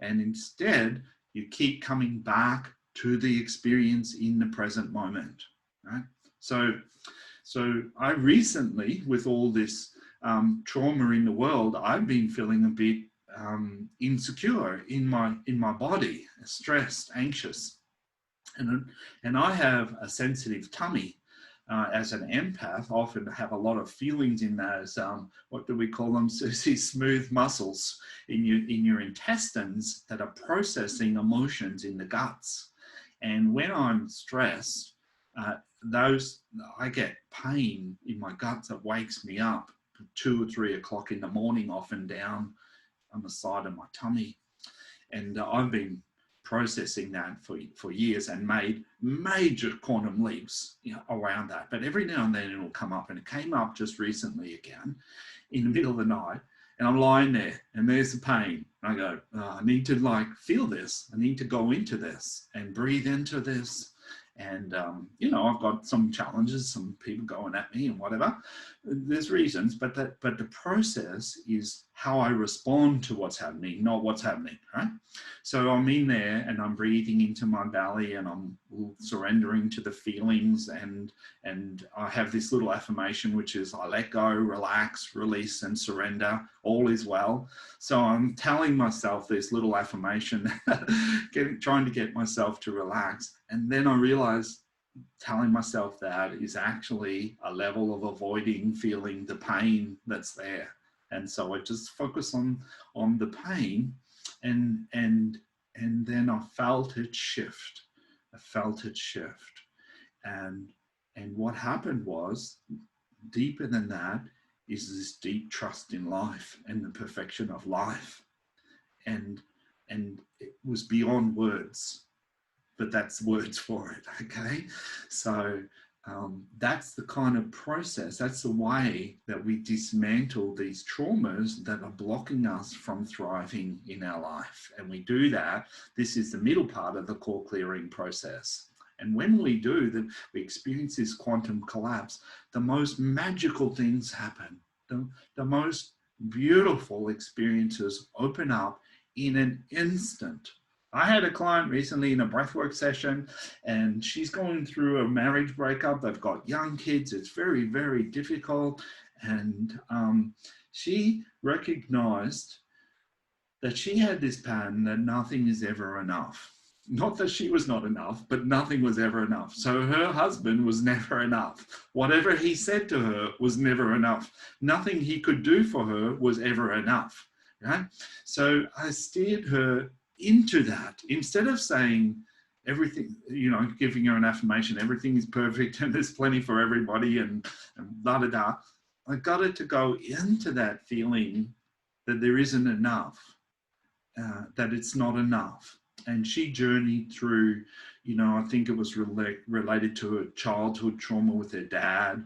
And instead, you keep coming back to the experience in the present moment. Right? So I recently, with all this trauma in the world, I've been feeling a bit insecure in my body, stressed, anxious, and I have a sensitive tummy. As an empath, I often have a lot of feelings in those, what do we call them, Susie? Smooth muscles in your intestines that are processing emotions in the guts. And when I'm stressed, I get pain in my guts that wakes me up 2 or 3 o'clock in the morning, often down on the side of my tummy. And I've been processing that for years and made major quantum leaps, you know, around that. But every now and then it'll come up, and it came up just recently again in the middle of the night, and I'm lying there and there's the pain. And I go, I need to like feel this. I need to go into this and breathe into this. And, you know, I've got some challenges, some people going at me and whatever. There's reasons, but the process is how I respond to what's happening, not what's happening, right? So I'm in there and I'm breathing into my belly and I'm surrendering to the feelings, and I have this little affirmation, which is I let go, relax, release, and surrender. All is well. So I'm telling myself this little affirmation, trying to get myself to relax. And then I realize telling myself that is actually a level of avoiding feeling the pain that's there. And so I just focus on the pain, and then I felt it shift. And what happened was, deeper than that is this deep trust in life and the perfection of life. And it was beyond words, but that's words for it, okay? So that's the kind of process, that's the way that we dismantle these traumas that are blocking us from thriving in our life. And we do that, this is the middle part of the core clearing process. And when we do, we experience this quantum collapse, the most magical things happen. The most beautiful experiences open up in an instant. I had a client recently in a breathwork session, and she's going through a marriage breakup. They've got young kids. It's very, very difficult. And she recognized that she had this pattern that nothing is ever enough. Not that she was not enough, but nothing was ever enough. So her husband was never enough. Whatever he said to her was never enough. Nothing he could do for her was ever enough. Right? So I steered her into that. Instead of saying everything, giving her an affirmation, everything is perfect and there's plenty for everybody and blah, blah, blah, I got her to go into that feeling that there isn't enough, that it's not enough. And she journeyed through, I think it was related to her childhood trauma with her dad.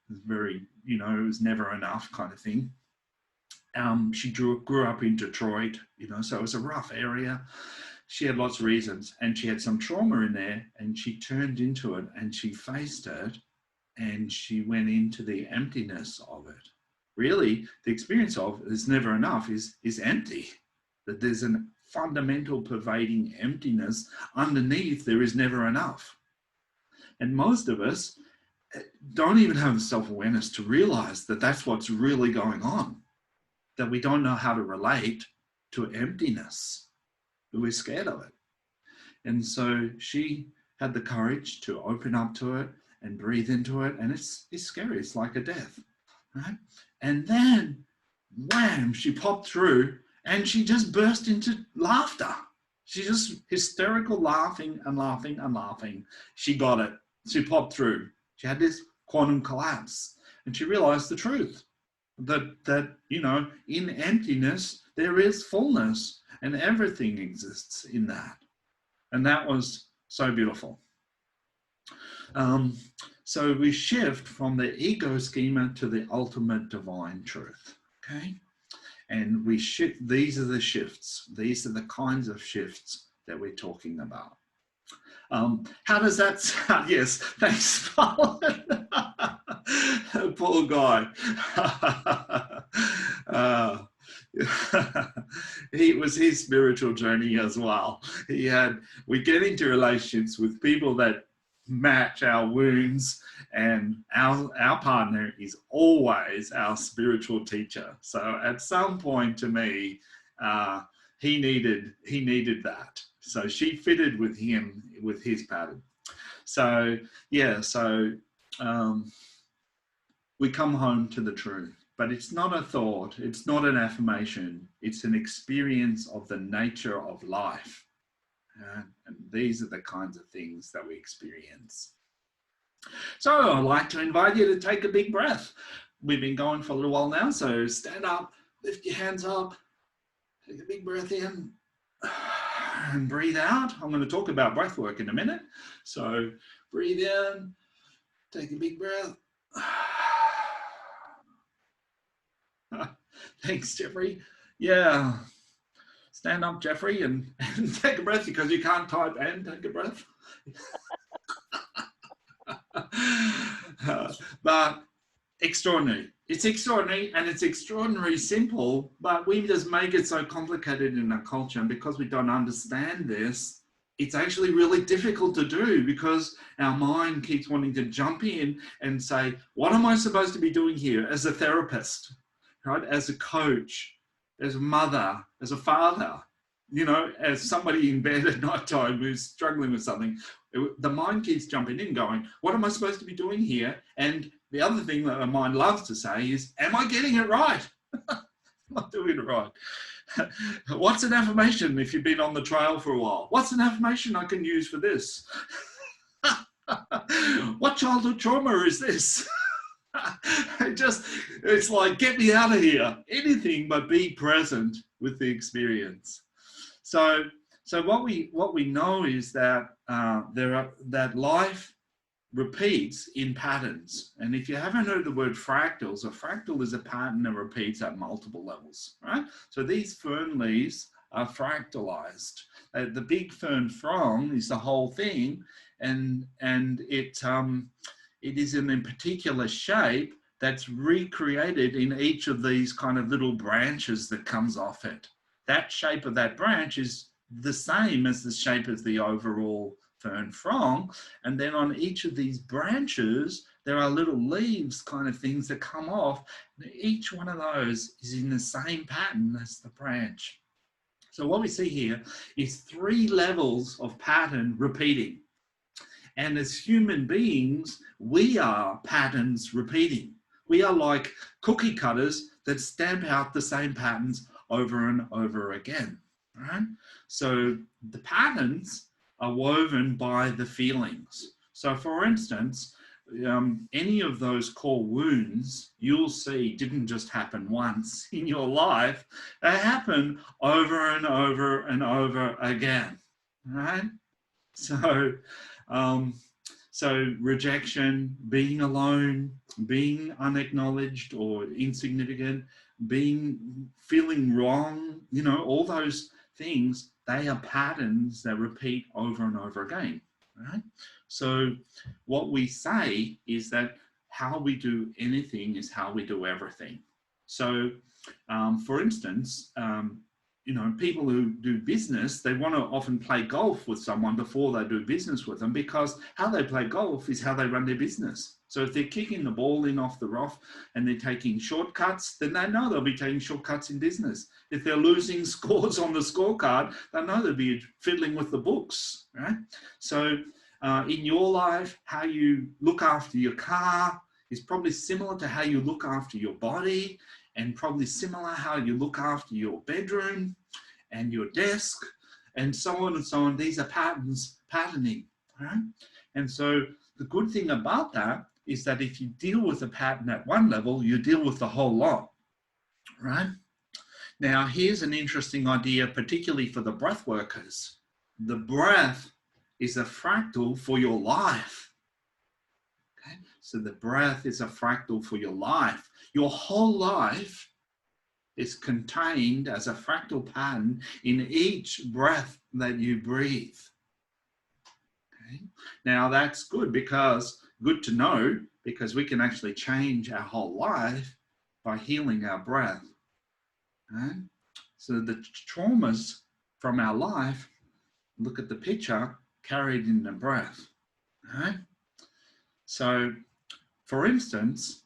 It was very, it was never enough kind of thing. She grew up in Detroit, so it was a rough area. She had lots of reasons, and she had some trauma in there, and she turned into it and she faced it, and she went into the emptiness of it. Really, the experience of it's never enough is empty, that there's a fundamental pervading emptiness underneath. There is never enough. And most of us don't even have the self-awareness to realize that that's what's really going on, that we don't know how to relate to emptiness. We're scared of it. And so she had the courage to open up to it and breathe into it. And it's scary. It's like a death. Right? And then, wham, she popped through and she just burst into laughter. She just hysterical laughing and laughing and laughing. She got it. She popped through. She had this quantum collapse. And she realized the truth. That in emptiness there is fullness, and everything exists in that. And that was so beautiful. So we shift from the ego schema to the ultimate divine truth. Okay, and we shift. These are the shifts. These are the kinds of shifts that we're talking about. How does that sound? Yes, thanks, Paul. Poor guy. It was his spiritual journey as well. We get into relationships with people that match our wounds, and our partner is always our spiritual teacher. So at some point, to me, he needed that. So she fitted with him, with his pattern. So yeah, we come home to the truth, but it's not a thought, it's not an affirmation, it's an experience of the nature of life. And these are the kinds of things that we experience. So I'd like to invite you to take a big breath. We've been going for a little while now, so stand up, lift your hands up, take a big breath in, and breathe out. I'm going to talk about breath work in a minute. So breathe in, take a big breath. Thanks, Jeffrey. Yeah. Stand up, Jeffrey, and take a breath, because you can't type and take a breath. But Extraordinary. It's extraordinary, and it's extraordinary simple, but we just make it so complicated in our culture. And because we don't understand this, it's actually really difficult to do, because our mind keeps wanting to jump in and say, what am I supposed to be doing here as a therapist, right? As a coach, as a mother, as a father, you know, as somebody in bed at night time who's struggling with something. The mind keeps jumping in going, what am I supposed to be doing here? And the other thing that the mind loves to say is, am I getting it right? Am I doing it right? What's an affirmation if you've been on the trail for a while? What's an affirmation I can use for this? What childhood trauma is this? It's like, get me out of here. Anything but be present with the experience. So what we know is that that life repeats in patterns. And if you haven't heard the word fractals, a fractal is a pattern that repeats at multiple levels, right? So these fern leaves are fractalized. The big fern frond is the whole thing, and it is in a particular shape that's recreated in each of these kind of little branches that comes off it. That shape of that branch is the same as the shape of the overall fern frond. And then on each of these branches, there are little leaves kind of things that come off. Each one of those is in the same pattern as the branch. So what we see here is 3 levels of pattern repeating. And as human beings, we are patterns repeating. We are like cookie cutters that stamp out the same patterns over and over again, right? So the patterns are woven by the feelings. So for instance, any of those core wounds you'll see didn't just happen once in your life, they happen over and over and over again, right? So, so rejection, being alone, being unacknowledged or insignificant, feeling wrong, you know, all those things, they are patterns that repeat over and over again, right? So what we say is that how we do anything is how we do everything. So for instance, you know, people who do business, they want to often play golf with someone before they do business with them, because how they play golf is how they run their business. So if they're kicking the ball in off the rough and they're taking shortcuts, then they know they'll be taking shortcuts in business. If they're losing scores on the scorecard, they know they'll be fiddling with the books, right? So in your life, how you look after your car is probably similar to how you look after your body, and probably similar how you look after your bedroom and your desk, and so on and so on. These are patterning, right? And so the good thing about that is that if you deal with a pattern at one level, you deal with the whole lot, right? Now, here's an interesting idea, particularly for the breath workers. The breath is a fractal for your life. Okay? So the breath is a fractal for your life. Your whole life is contained as a fractal pattern in each breath that you breathe. Okay? Now that's good to know, because we can actually change our whole life by healing our breath. Okay? So the traumas from our life, look at the picture, carried in the breath. Okay? So for instance,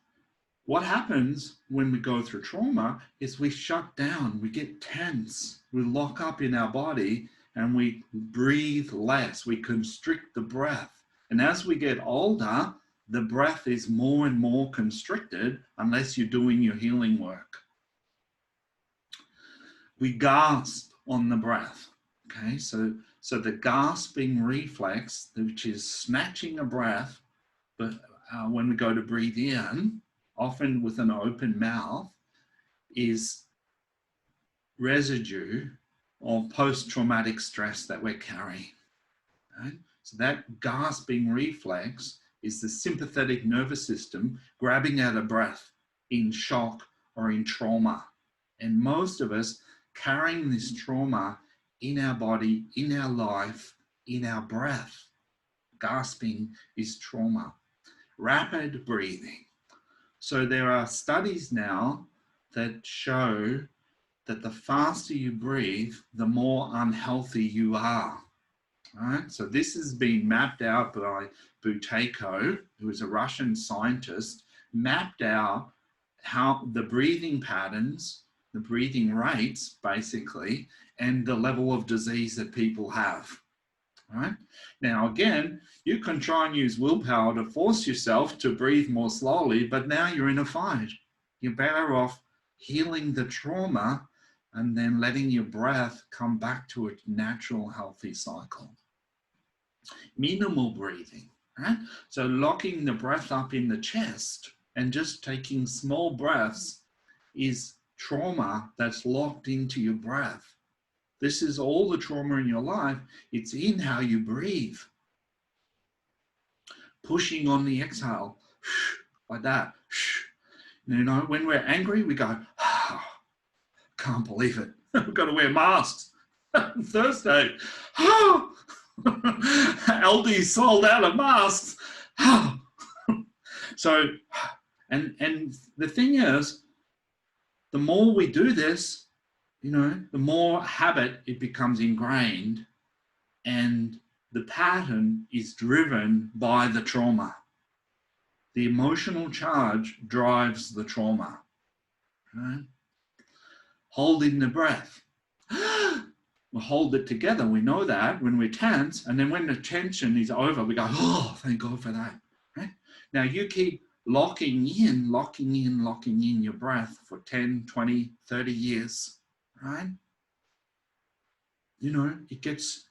what happens when we go through trauma is we shut down, we get tense, we lock up in our body, and we breathe less, we constrict the breath. And as we get older, the breath is more and more constricted unless you're doing your healing work. We gasp on the breath, okay? So the gasping reflex, which is snatching a breath, but when we go to breathe in, often with an open mouth, is residue of post-traumatic stress that we're carrying. Right? So that gasping reflex is the sympathetic nervous system grabbing at a breath in shock or in trauma. And most of us carrying this trauma in our body, in our life, in our breath. Gasping is trauma. Rapid breathing. So there are studies now that show that the faster you breathe, the more unhealthy you are. Right? So this has been mapped out by Buteyko, who is a Russian scientist, mapped out how the breathing patterns, the breathing rates, basically, and the level of disease that people have. Right? Now, again, you can try and use willpower to force yourself to breathe more slowly, but now you're in a fight. You're better off healing the trauma and then letting your breath come back to its natural, healthy cycle. Minimal breathing, right? So locking the breath up in the chest and just taking small breaths is trauma that's locked into your breath. This is all the trauma in your life. It's in how you breathe. Pushing on the exhale, like that. You know, when we're angry, we go, oh, can't believe it. We've got to wear masks. Thursday, oh, LD sold out of masks. So, and the thing is, the more we do this, you know, the more habit it becomes ingrained, and the pattern is driven by the trauma. The emotional charge drives the trauma. Right? Holding the breath. We'll hold it together. We know that when we're tense, and then when the tension is over, we go, oh, thank God for that. Right? Now you keep locking in your breath for 10, 20, 30 years, right? You know, it gets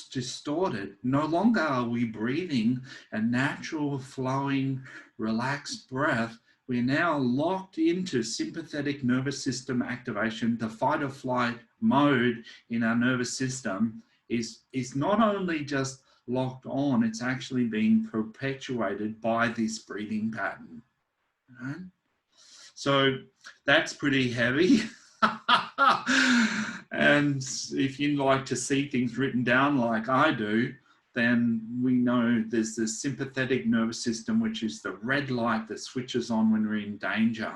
distorted. No longer are we breathing a natural, flowing, relaxed breath. We're now locked into sympathetic nervous system activation. The fight or flight mode in our nervous system is not only just locked on, it's actually being perpetuated by this breathing pattern. Right? So that's pretty heavy. And if you like to see things written down like I do, then we know there's the sympathetic nervous system, which is the red light that switches on when we're in danger.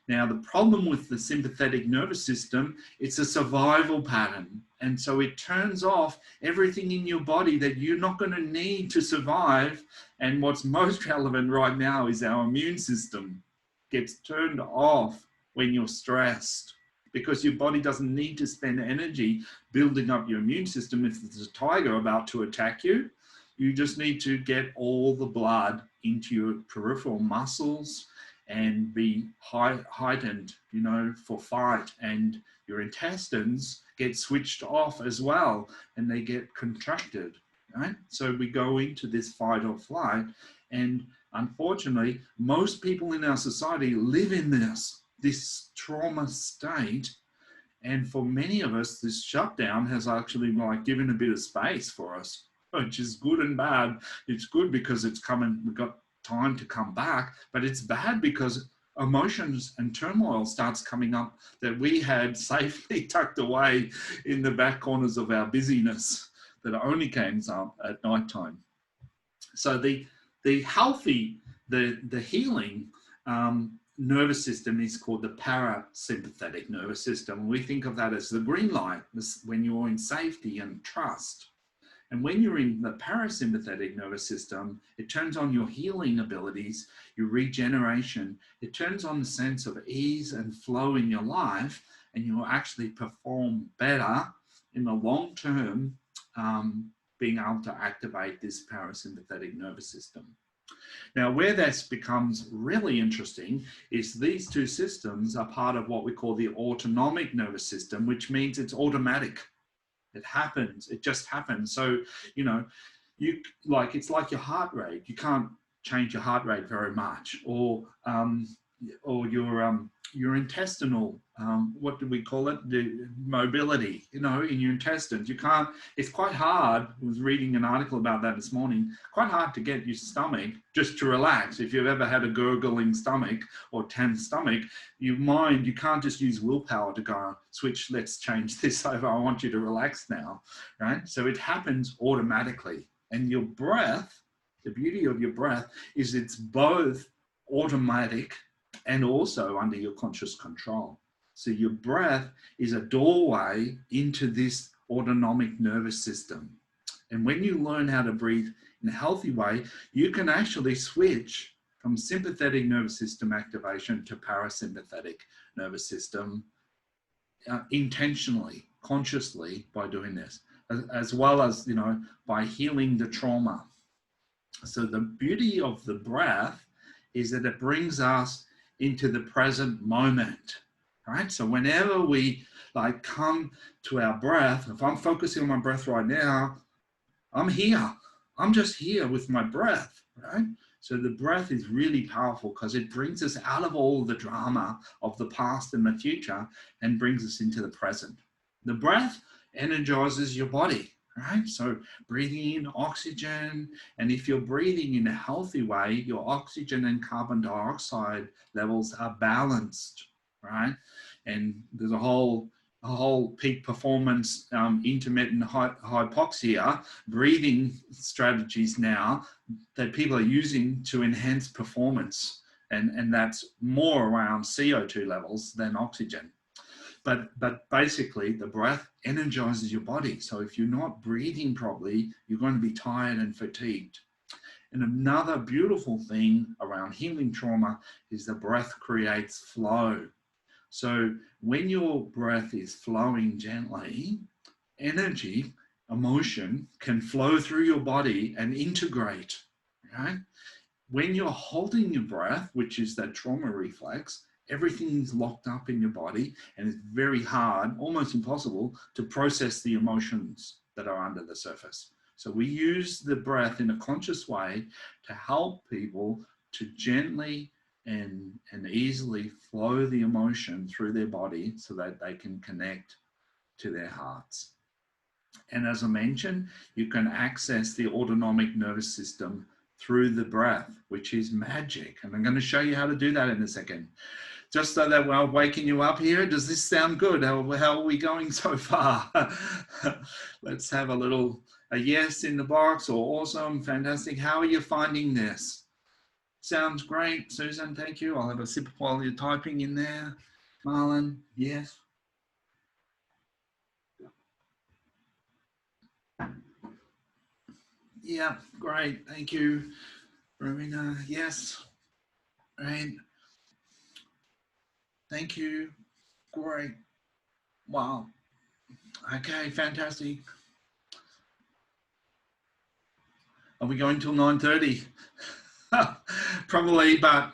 Now, the problem with the sympathetic nervous system, it's a survival pattern. And so it turns off everything in your body that you're not going to need to survive. And what's most relevant right now is our immune system gets turned off when you're stressed, because your body doesn't need to spend energy building up your immune system. If there's a tiger about to attack you, you just need to get all the blood into your peripheral muscles and be heightened, you know, for fight. And your intestines get switched off as well, and they get contracted, right? So we go into this fight or flight, and unfortunately, most people in our society live in this trauma state. And for many of us, this shutdown has actually like given a bit of space for us, which is good and bad. It's good because it's coming, we've got time to come back, but it's bad because emotions and turmoil starts coming up that we had safely tucked away in the back corners of our busyness that only comes up at nighttime. So the healthy, the healing nervous system is called the parasympathetic nervous system. We think of that as the green light, when you're in safety and trust. And when you're in the parasympathetic nervous system, it turns on your healing abilities, your regeneration. It turns on the sense of ease and flow in your life, and you'll actually perform better in the long term, being able to activate this parasympathetic nervous system. Now, where this becomes really interesting is these two systems are part of what we call the autonomic nervous system, which means it's automatic. It happens. It just happens. So, you know, it's like your heart rate. You can't change your heart rate very much, or your intestinal, what do we call it? The mobility, you know, in your intestines. You can't, it's quite hard. I was reading an article about that this morning. Quite hard to get your stomach just to relax. If you've ever had a gurgling stomach or tense stomach, you can't just use willpower to go, switch, let's change this over. I want you to relax now, right? So it happens automatically. And your breath, the beauty of your breath is it's both automatic, and also under your conscious control. So your breath is a doorway into this autonomic nervous system. And when you learn how to breathe in a healthy way, you can actually switch from sympathetic nervous system activation to parasympathetic nervous system intentionally, consciously, by doing this, as well as, you know, by healing the trauma. So the beauty of the breath is that it brings us into the present moment, right? So whenever we like come to our breath, if I'm focusing on my breath right now, I'm here. I'm just here with my breath, right? So the breath is really powerful because it brings us out of all the drama of the past and the future and brings us into the present. The breath energizes your body, right? So breathing in oxygen, and if you're breathing in a healthy way, your oxygen and carbon dioxide levels are balanced, right? And there's a whole peak performance intermittent hypoxia breathing strategies now that people are using to enhance performance, and that's more around CO2 levels than oxygen. But basically the breath energizes your body. So if you're not breathing properly, you're going to be tired and fatigued. And another beautiful thing around healing trauma is the breath creates flow. So when your breath is flowing gently, energy, emotion can flow through your body and integrate, right? When you're holding your breath, which is that trauma reflex, everything is locked up in your body and it's very hard, almost impossible, to process the emotions that are under the surface. So we use the breath in a conscious way to help people to gently and easily flow the emotion through their body so that they can connect to their hearts. And as I mentioned, you can access the autonomic nervous system through the breath, which is magic. And I'm going to show you how to do that in a second. Just so that we're waking you up here, does this sound good? How are we going so far? Let's have a yes in the box, or awesome, fantastic. How are you finding this? Sounds great, Susan, thank you. I'll have a sip while you're typing in there. Marlon, yes. Yeah, great, thank you. Rowena, yes, great. Thank you, great. Wow, okay, fantastic. Are we going till 9:30? Probably, but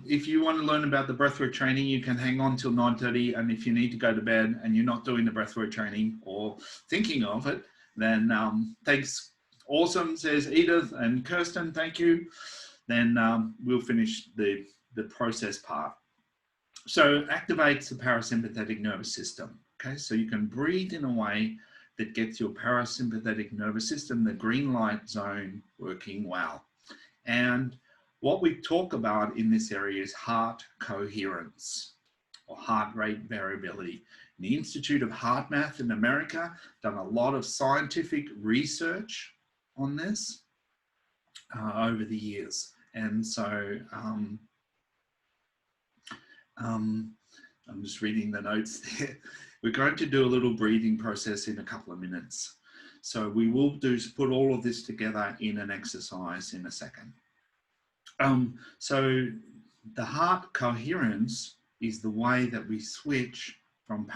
if you want to learn about the breathwork training, you can hang on till 9:30. And if you need to go to bed and you're not doing the breathwork training or thinking of it, then thanks. Awesome, says Edith and Kirsten, thank you. Then we'll finish the process part. So activates the parasympathetic nervous system. Okay, so you can breathe in a way that gets your parasympathetic nervous system, the green light zone, working well. And what we talk about in this area is heart coherence or heart rate variability. The Institute of Heart Math in America done a lot of scientific research on this over the years. And so I'm just reading the notes there. We're going to do a little breathing process in a couple of minutes. So we will put all of this together in an exercise in a second. So the heart coherence is the way that we switch from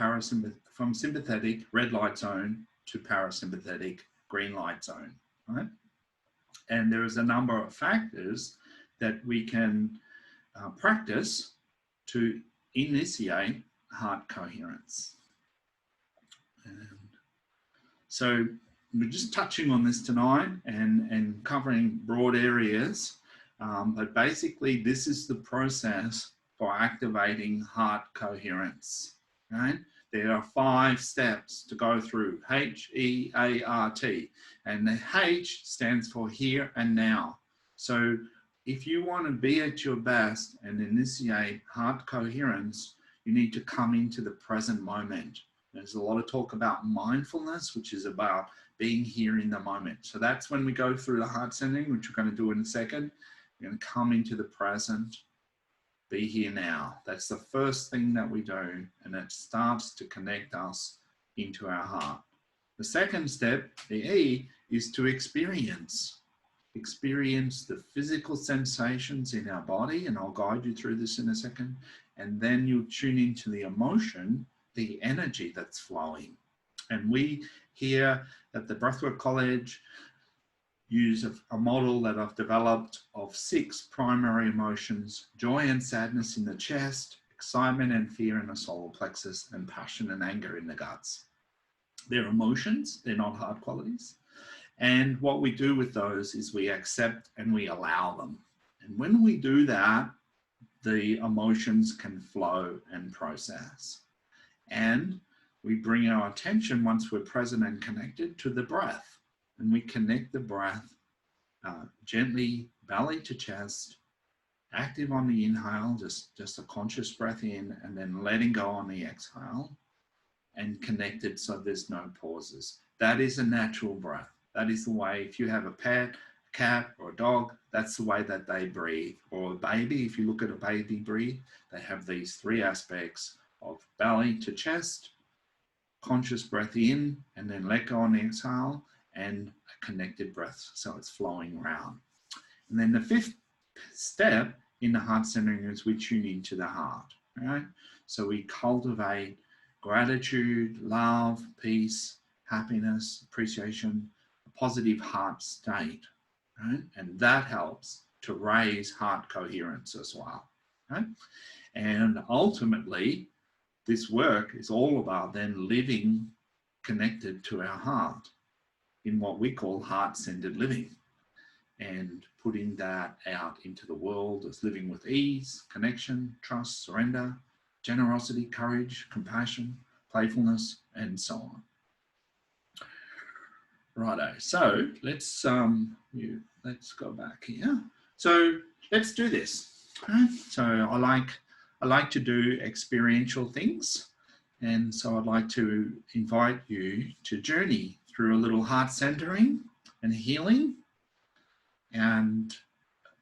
sympathetic red light zone to parasympathetic green light zone, right? And there is a number of factors that we can practice to initiate heart coherence. And so we're just touching on this tonight and covering broad areas, but basically this is the process for activating heart coherence, right? There are 5 steps to go through, H-E-A-R-T, and the H stands for here and now. So if you want to be at your best and initiate heart coherence, you need to come into the present moment. There's a lot of talk about mindfulness, which is about being here in the moment. So that's when we go through the heart centering, which we're going to do in a second. We're going to come into the present Be here now. That's the first thing that we do, and it starts to connect us into our heart. The second step, the E, is to experience. Experience the physical sensations in our body, and I'll guide you through this in a second. And then you'll tune into the emotion, the energy that's flowing. And we here at the Breathwork College use a model that I've developed of 6 primary emotions: joy and sadness in the chest, excitement and fear in the solar plexus, and passion and anger in the guts. They're emotions, they're not hard qualities. And what we do with those is we accept and we allow them. And when we do that, the emotions can flow and process. And we bring our attention, once we're present and connected, to the breath. And we connect the breath gently, belly to chest, active on the inhale, just a conscious breath in, and then letting go on the exhale, and connected so there's no pauses. That is a natural breath. That is the way, if you have a pet, a cat, or a dog, that's the way that they breathe. Or a baby, if you look at a baby breathe, they have these 3 aspects of belly to chest, conscious breath in, and then let go on the exhale, and a connected breath, so it's flowing around. And then the 5th step in the heart centering is we tune into the heart, right? So we cultivate gratitude, love, peace, happiness, appreciation, a positive heart state, right? And that helps to raise heart coherence as well, right? And ultimately, this work is all about then living connected to our heart in what we call heart-centered living, and putting that out into the world as living with ease, connection, trust, surrender, generosity, courage, compassion, playfulness, and so on. Righto, so let's go back here. So let's do this. Right? So I like to do experiential things, and so I'd like to invite you to journey through a little heart centering and healing and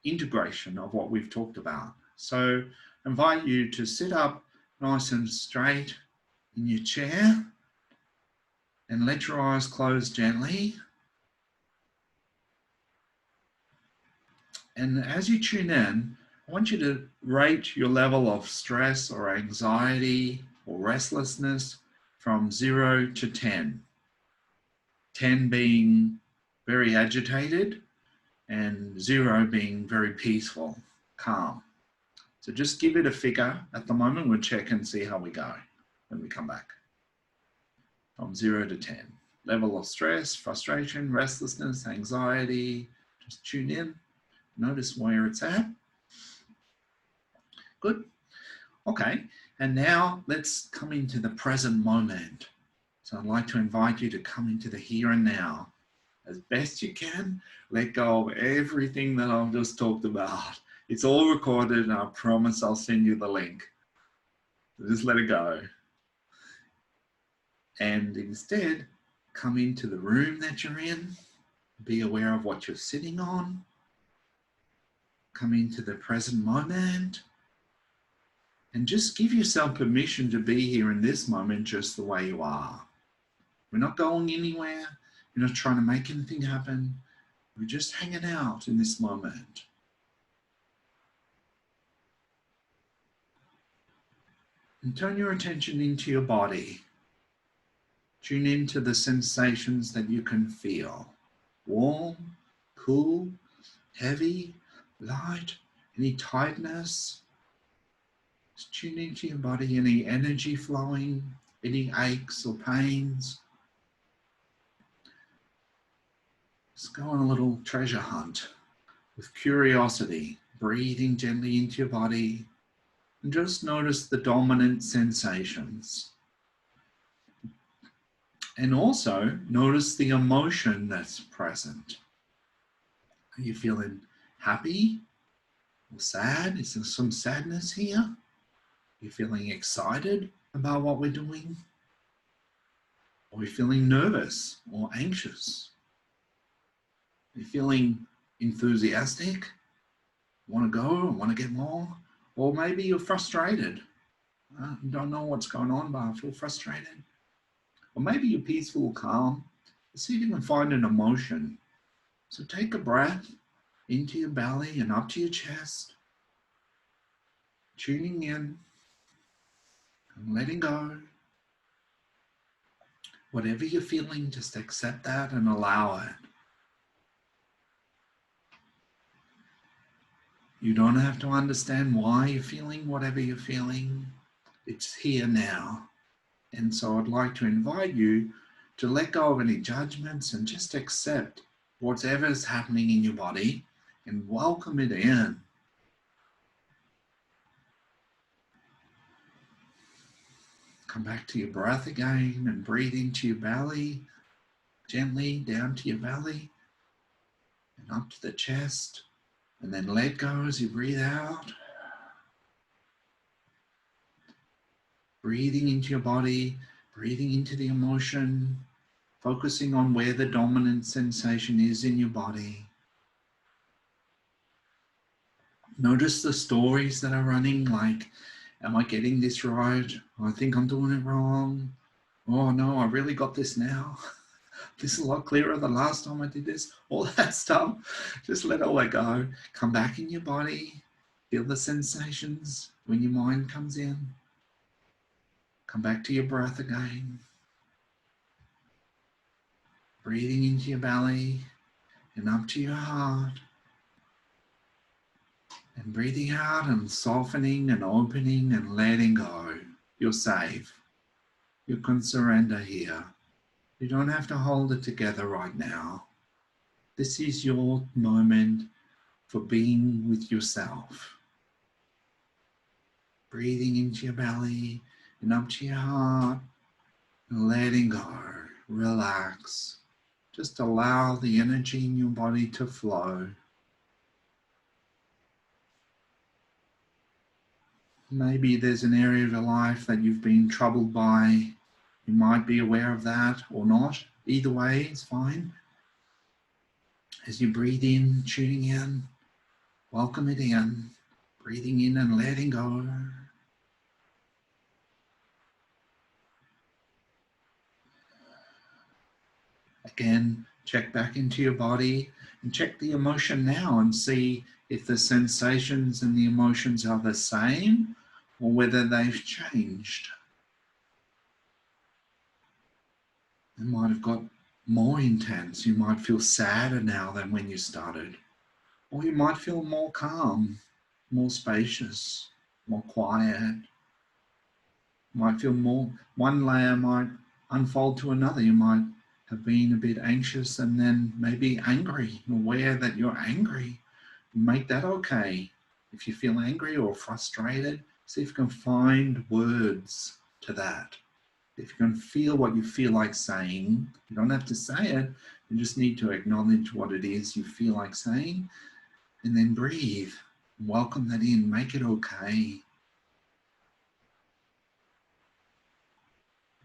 integration of what we've talked about. So I invite you to sit up nice and straight in your chair and let your eyes close gently. And as you tune in, I want you to rate your level of stress or anxiety or restlessness from 0 to 10. 10 being very agitated and 0 being very peaceful, calm. So just give it a figure. At the moment, we'll check and see how we go when we come back. From 0 to 10. Level of stress, frustration, restlessness, anxiety. Just tune in. Notice where it's at. Good. Okay. And now let's come into the present moment. So I'd like to invite you to come into the here and now. As best you can, let go of everything that I've just talked about. It's all recorded, and I promise I'll send you the link. So just let it go. And instead, come into the room that you're in. Be aware of what you're sitting on. Come into the present moment. And just give yourself permission to be here in this moment just the way you are. We're not going anywhere. We're not trying to make anything happen. We're just hanging out in this moment. And turn your attention into your body. Tune into the sensations that you can feel. Warm, cool, heavy, light, any tightness. Just tune into your body, any energy flowing, any aches or pains. Just go on a little treasure hunt with curiosity, breathing gently into your body, and just notice the dominant sensations. And also notice the emotion that's present. Are you feeling happy or sad? Is there some sadness here? Are you feeling excited about what we're doing? Are we feeling nervous or anxious? Are you feeling enthusiastic? Want to go and want to get more? Or maybe you're frustrated. Don't know what's going on, but I feel frustrated. Or maybe you're peaceful or calm. See if you can find an emotion. So take a breath into your belly and up to your chest, tuning in and letting go. Whatever you're feeling, just accept that and allow it. You don't have to understand why you're feeling whatever you're feeling. It's here now. And so I'd like to invite you to let go of any judgments and just accept whatever's happening in your body and welcome it in. Come back to your breath again and breathe into your belly, gently down to your belly and up to the chest. And then let go as you breathe out. Breathing into your body, breathing into the emotion, focusing on where the dominant sensation is in your body. Notice the stories that are running, like, am I getting this right? I think I'm doing it wrong. Oh no, I really got this now. This is a lot clearer than last time I did this. All that stuff. Just let all that go. Come back in your body. Feel the sensations when your mind comes in. Come back to your breath again. Breathing into your belly and up to your heart. And breathing out and softening and opening and letting go. You're safe. You can surrender here. You don't have to hold it together right now. This is your moment for being with yourself. Breathing into your belly and up to your heart. And letting go. Relax. Just allow the energy in your body to flow. Maybe there's an area of your life that you've been troubled by. You might be aware of that or not. Either way, it's fine. As you breathe in, tuning in, welcome it in. Breathing in and letting go. Again, check back into your body and check the emotion now and see if the sensations and the emotions are the same or whether they've changed. They might have got more intense. You might feel sadder now than when you started. Or you might feel more calm, more spacious, more quiet. You might feel more, one layer might unfold to another. You might have been a bit anxious and then maybe angry, aware that you're angry. Make that okay. If you feel angry or frustrated, see if you can find words to that. If you can feel what you feel like saying, you don't have to say it, you just need to acknowledge what it is you feel like saying, and then breathe. Welcome that in, make it okay.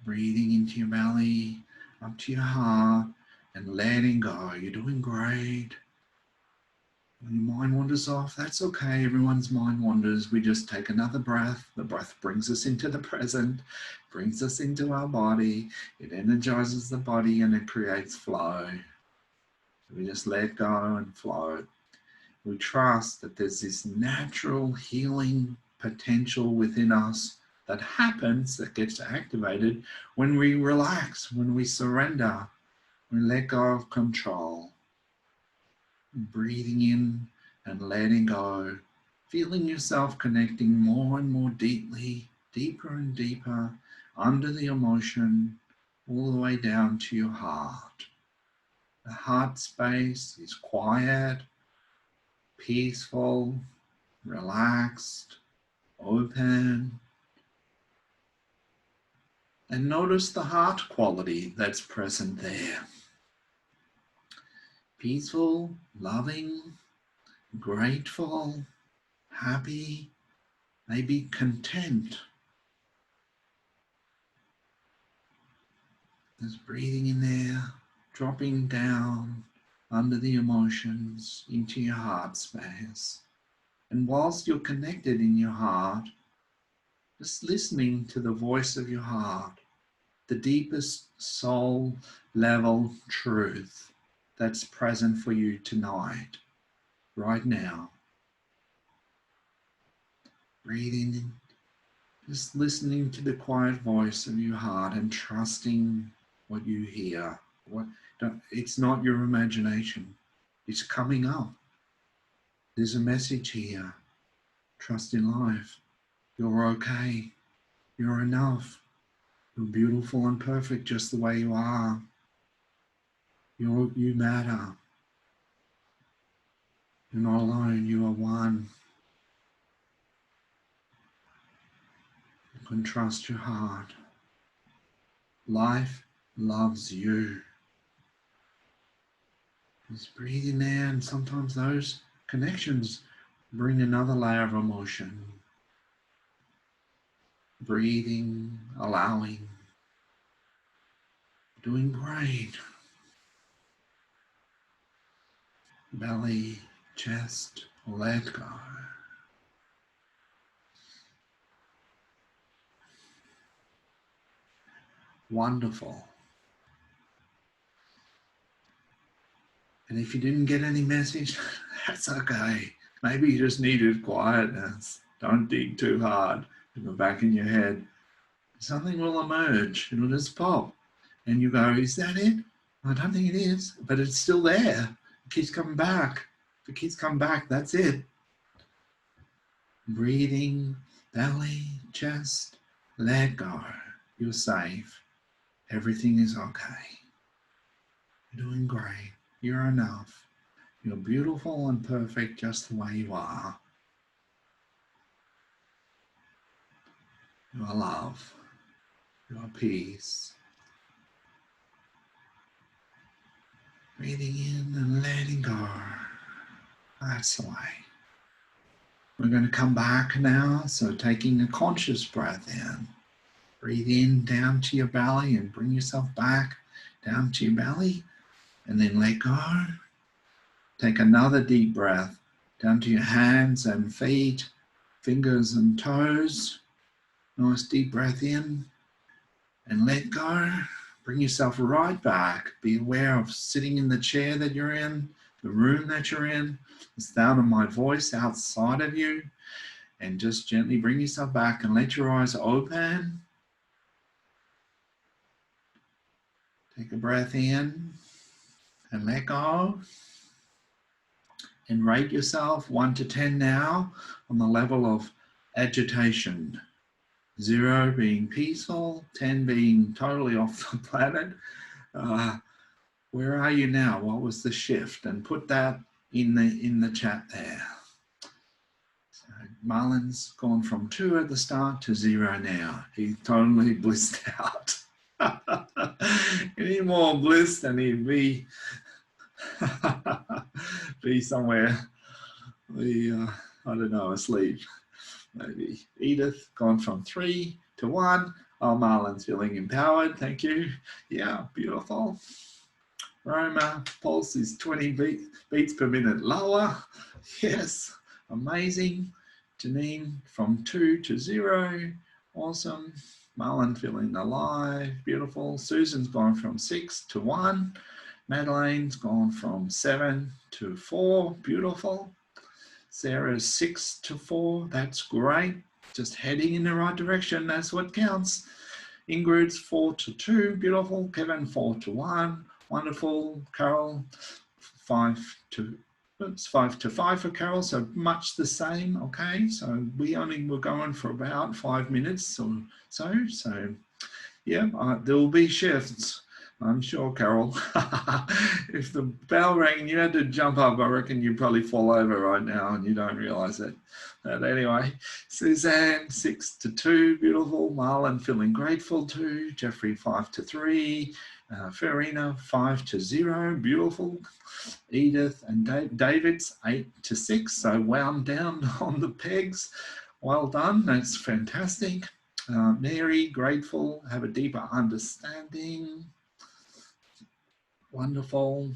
Breathing into your belly, up to your heart, and letting go. You're doing great. When your mind wanders off, that's okay. Everyone's mind wanders. We just take another breath. The breath brings us into the present, brings us into our body. It energizes the body and it creates flow. We just let go and flow. We trust that there's this natural healing potential within us that happens, that gets activated when we relax, when we surrender, when we let go of control. Breathing in and letting go, feeling yourself connecting more and more deeply, deeper and deeper under the emotion, all the way down to your heart. The heart space is quiet, peaceful, relaxed, open. And notice the heart quality that's present there. Peaceful, loving, grateful, happy, maybe content. Just breathing in there, dropping down under the emotions into your heart space. And whilst you're connected in your heart, just listening to the voice of your heart, the deepest soul level truth that's present for you tonight, right now. Breathing in, just listening to the quiet voice of your heart and trusting what you hear. It's not your imagination. It's coming up. There's a message here. Trust in life. You're okay. You're enough. You're beautiful and perfect just the way you are. You matter. You're not alone. You are one. You can trust your heart. Life loves you. Just breathe in there, and sometimes those connections bring another layer of emotion. Breathing, allowing, doing great. Belly, chest, let go. Wonderful. And if you didn't get any message, that's okay. Maybe you just needed quietness. Don't dig too hard in the back in your head. Something will emerge. It'll just pop. And you go, is that it? I don't think it is, but it's still there. It keeps coming back. If it keeps coming back, that's it. Breathing, belly, chest, let go. You're safe. Everything is okay. You're doing great. You're enough. You're beautiful and perfect just the way you are. You are love. You are peace. Breathing in and letting go. That's the way. We're going to come back now. So taking a conscious breath in. Breathe in down to your belly and bring yourself back down to your belly. And then let go. Take another deep breath down to your hands and feet, fingers and toes. Nice deep breath in and let go. Bring yourself right back. Be aware of sitting in the chair that you're in, the room that you're in, the sound of my voice outside of you, and just gently bring yourself back and let your eyes open. Take a breath in and let go. And rate yourself 1 to 10 now on the level of agitation. 0 being peaceful, 10 being totally off the planet. Where are you now? What was the shift? And put that in the chat there. So Marlon's gone from 2 at the start to 0 now. He's totally blissed out. Any more bliss than he'd be somewhere, I don't know, asleep. Maybe. Edith, gone from 3 to 1. Oh, Marlon's feeling empowered. Thank you. Yeah, beautiful. Roma, pulse is 20 beats per minute lower. Yes, amazing. Janine, from 2 to 0. Awesome. Marlon feeling alive. Beautiful. Susan's gone from 6 to 1. Madeleine's gone from 7 to 4. Beautiful. Sarah's 6 to 4. That's great. Just heading in the right direction. That's what counts. Ingrid's 4 to 2. Beautiful. Kevin 4 to 1. Wonderful. Carol 5 to 5 for Carol. So much the same. Okay. So we only were going for about 5 minutes or so. So yeah, there will be shifts. I'm sure, Carol. If the bell rang and you had to jump up, I reckon you'd probably fall over right now and you don't realize it. But anyway, Suzanne, 6 to 2, beautiful. Marlon feeling grateful too. Jeffrey, 5 to 3. Farina, 5 to 0, beautiful. Edith and David's 8 to 6, so wound down on the pegs. Well done, that's fantastic. Mary, grateful, have a deeper understanding. Wonderful.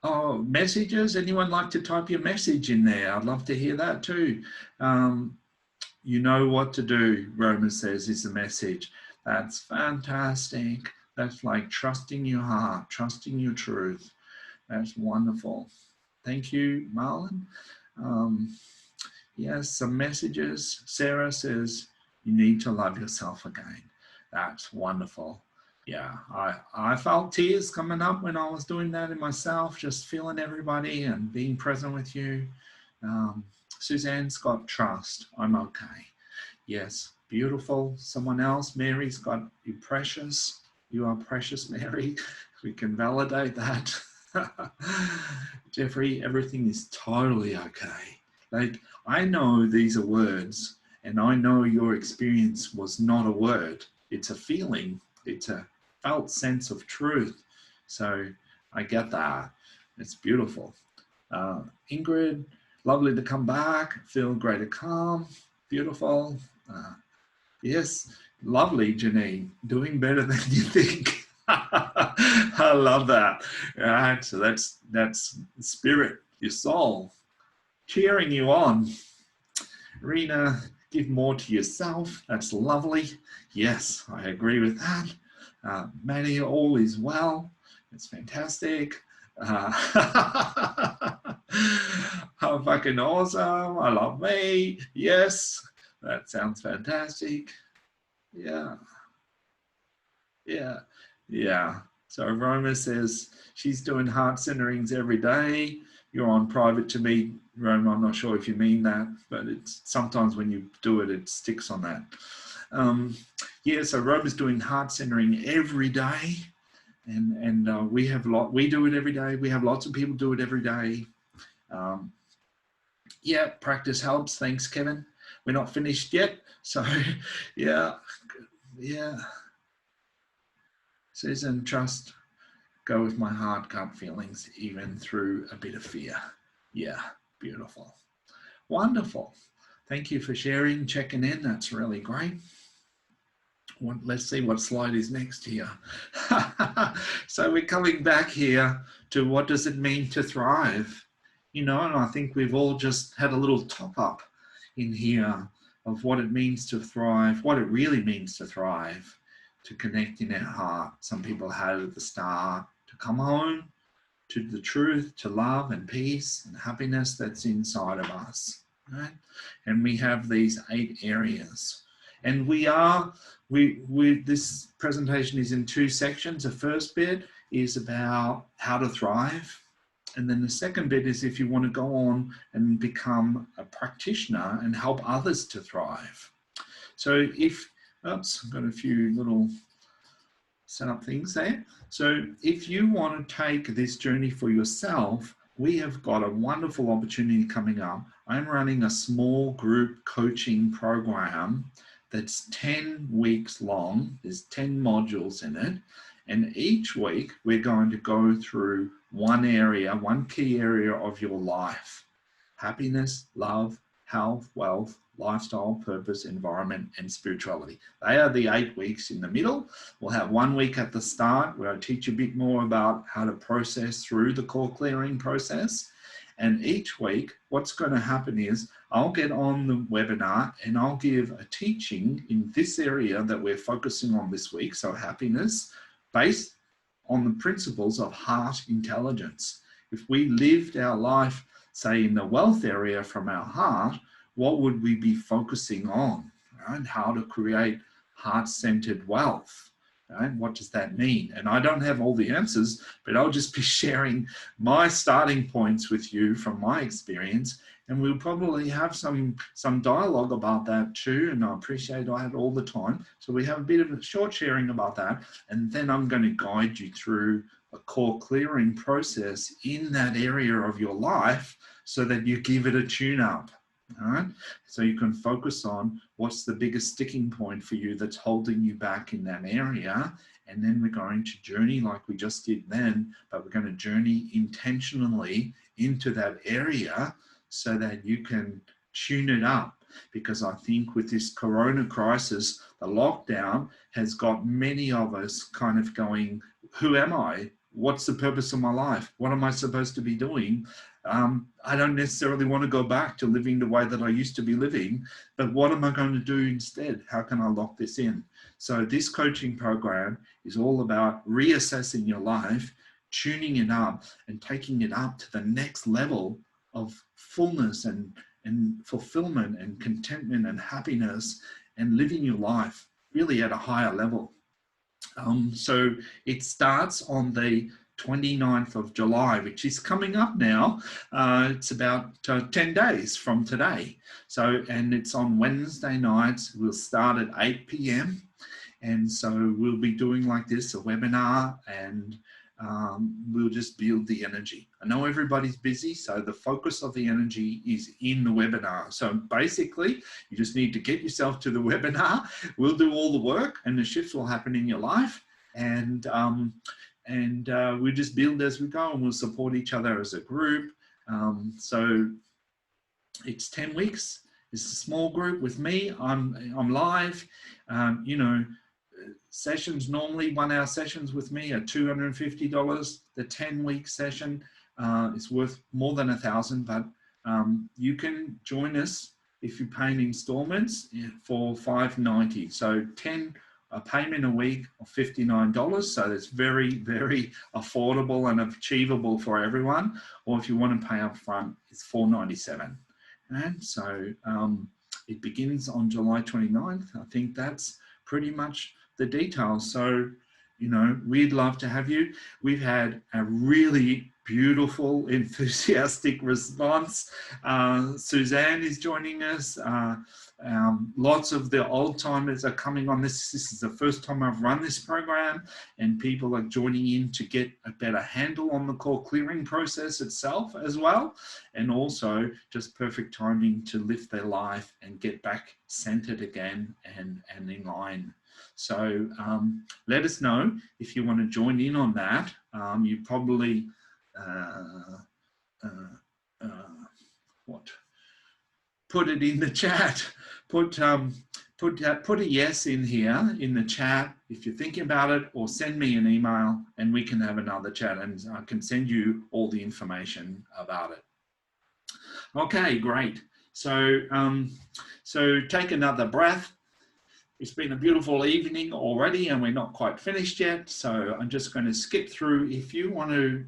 Oh, messages. Anyone like to type your message in there? I'd love to hear that too. You know what to do, Roma says, is the message. That's fantastic. That's like trusting your heart, trusting your truth. That's wonderful. Thank you, Marlon. Yes, some messages. Sarah says, you need to love yourself again. That's wonderful. Yeah, I felt tears coming up when I was doing that in myself, just feeling everybody and being present with you. Suzanne's got trust. I'm okay. Yes, beautiful. Someone else, Mary's got you precious. You are precious, Mary. We can validate that. Jeffrey, everything is totally okay. Like, I know these are words, and I know your experience was not a word. It's a feeling. It's a felt sense of truth. So I get that. It's beautiful. Ingrid, lovely to come back. Feel greater calm. Beautiful. Yes, lovely, Janine. Doing better than you think. I love that. All right, so that's spirit, your soul, cheering you on. Rena, give more to yourself. That's lovely. Yes, I agree with that. Maddie, all is well. It's fantastic. How fucking awesome. I love me. Yes, that sounds fantastic. Yeah. So Roma says she's doing heart centerings every day. You're on private to me, Roma. I'm not sure if you mean that, but it's sometimes when you do it, it sticks on that. So Roma's doing heart centering every day, and we do it every day. We have lots of people do it every day. Practice helps. Thanks, Kevin. We're not finished yet, so yeah. Susan, trust, go with my heart, gut feelings, even through a bit of fear. Yeah, beautiful. Wonderful. Thank you for sharing, checking in. That's really great. Let's see what slide is next here. So we're coming back here to what does it mean to thrive? You know, and I think we've all just had a little top up in here of what it means to thrive, what it really means to thrive, to connect in our heart. Some people had at the start, to come home to the truth, to love and peace and happiness that's inside of us, right? And we have these 8 areas. And this presentation is in 2 sections. The first bit is about how to thrive. And then the second bit is if you want to go on and become a practitioner and help others to thrive. So I've got a few little set up things there. So if you want to take this journey for yourself, we have got a wonderful opportunity coming up. I'm running a small group coaching program that's 10 weeks long. There's 10 modules in it. And each week we're going to go through one key area of your life: happiness, love, health, wealth, lifestyle, purpose, environment, and spirituality. They are the 8 weeks in the middle. We'll have 1 week at the start where I teach a bit more about how to process through the core clearing process. And each week, what's going to happen is I'll get on the webinar and I'll give a teaching in this area that we're focusing on this week, so happiness, based on the principles of heart intelligence. If we lived our life, say, in the wealth area from our heart, what would we be focusing on? Right? How to create heart-centered wealth. Right? What does that mean? And I don't have all the answers, but I'll just be sharing my starting points with you from my experience. And we'll probably have some dialogue about that too. And I appreciate I had all the time. So we have a bit of a short sharing about that. And then I'm going to guide you through a core clearing process in that area of your life so that you give it a tune up. All right, so you can focus on what's the biggest sticking point for you that's holding you back in that area. And then we're going to journey like we just did then, but we're going to journey intentionally into that area so that you can tune it up. Because I think with this corona crisis, the lockdown has got many of us kind of going, who am I? what's the purpose of my life? What am I supposed to be doing? I don't necessarily want to go back to living the way that I used to be living, but what am I going to do instead? How can I lock this in? So this coaching program is all about reassessing your life, tuning it up and taking it up to the next level of fullness and fulfillment and contentment and happiness and living your life really at a higher level. So it starts on the 29th of July, which is coming up now. It's about 10 days from today. So, and it's on Wednesday nights. We'll start at 8 p.m. And so we'll be doing like this, a webinar, and we'll just build the energy. I know everybody's busy, so the focus of the energy is in the webinar. So basically, you just need to get yourself to the webinar. We'll do all the work, and the shifts will happen in your life. And we just build as we go, and we'll support each other as a group. So it's 10 weeks. It's a small group with me. I'm live. You know, sessions normally 1 hour sessions with me are $250. The 10-week session is worth more than $1,000, but you can join us if you pay in installments for $590. So a payment a week of $59. So it's very, very affordable and achievable for everyone. Or if you want to pay up front, it's $497. And so it begins on July 29th. I think that's pretty much the details. So, you know, we'd love to have you. We've had a really beautiful, enthusiastic response. Suzanne is joining us. Lots of the old timers are coming on this. This is the first time I've run this program, and people are joining in to get a better handle on the core clearing process itself as well. And also just perfect timing to lift their life and get back centered again and in line. So let us know if you want to join in on that. You probably, put it in the chat. Put a yes in here in the chat if you're thinking about it, or send me an email and we can have another chat and I can send you all the information about it. Okay, great. So, so take another breath. It's been a beautiful evening already and we're not quite finished yet. So I'm just going to skip through. If you want to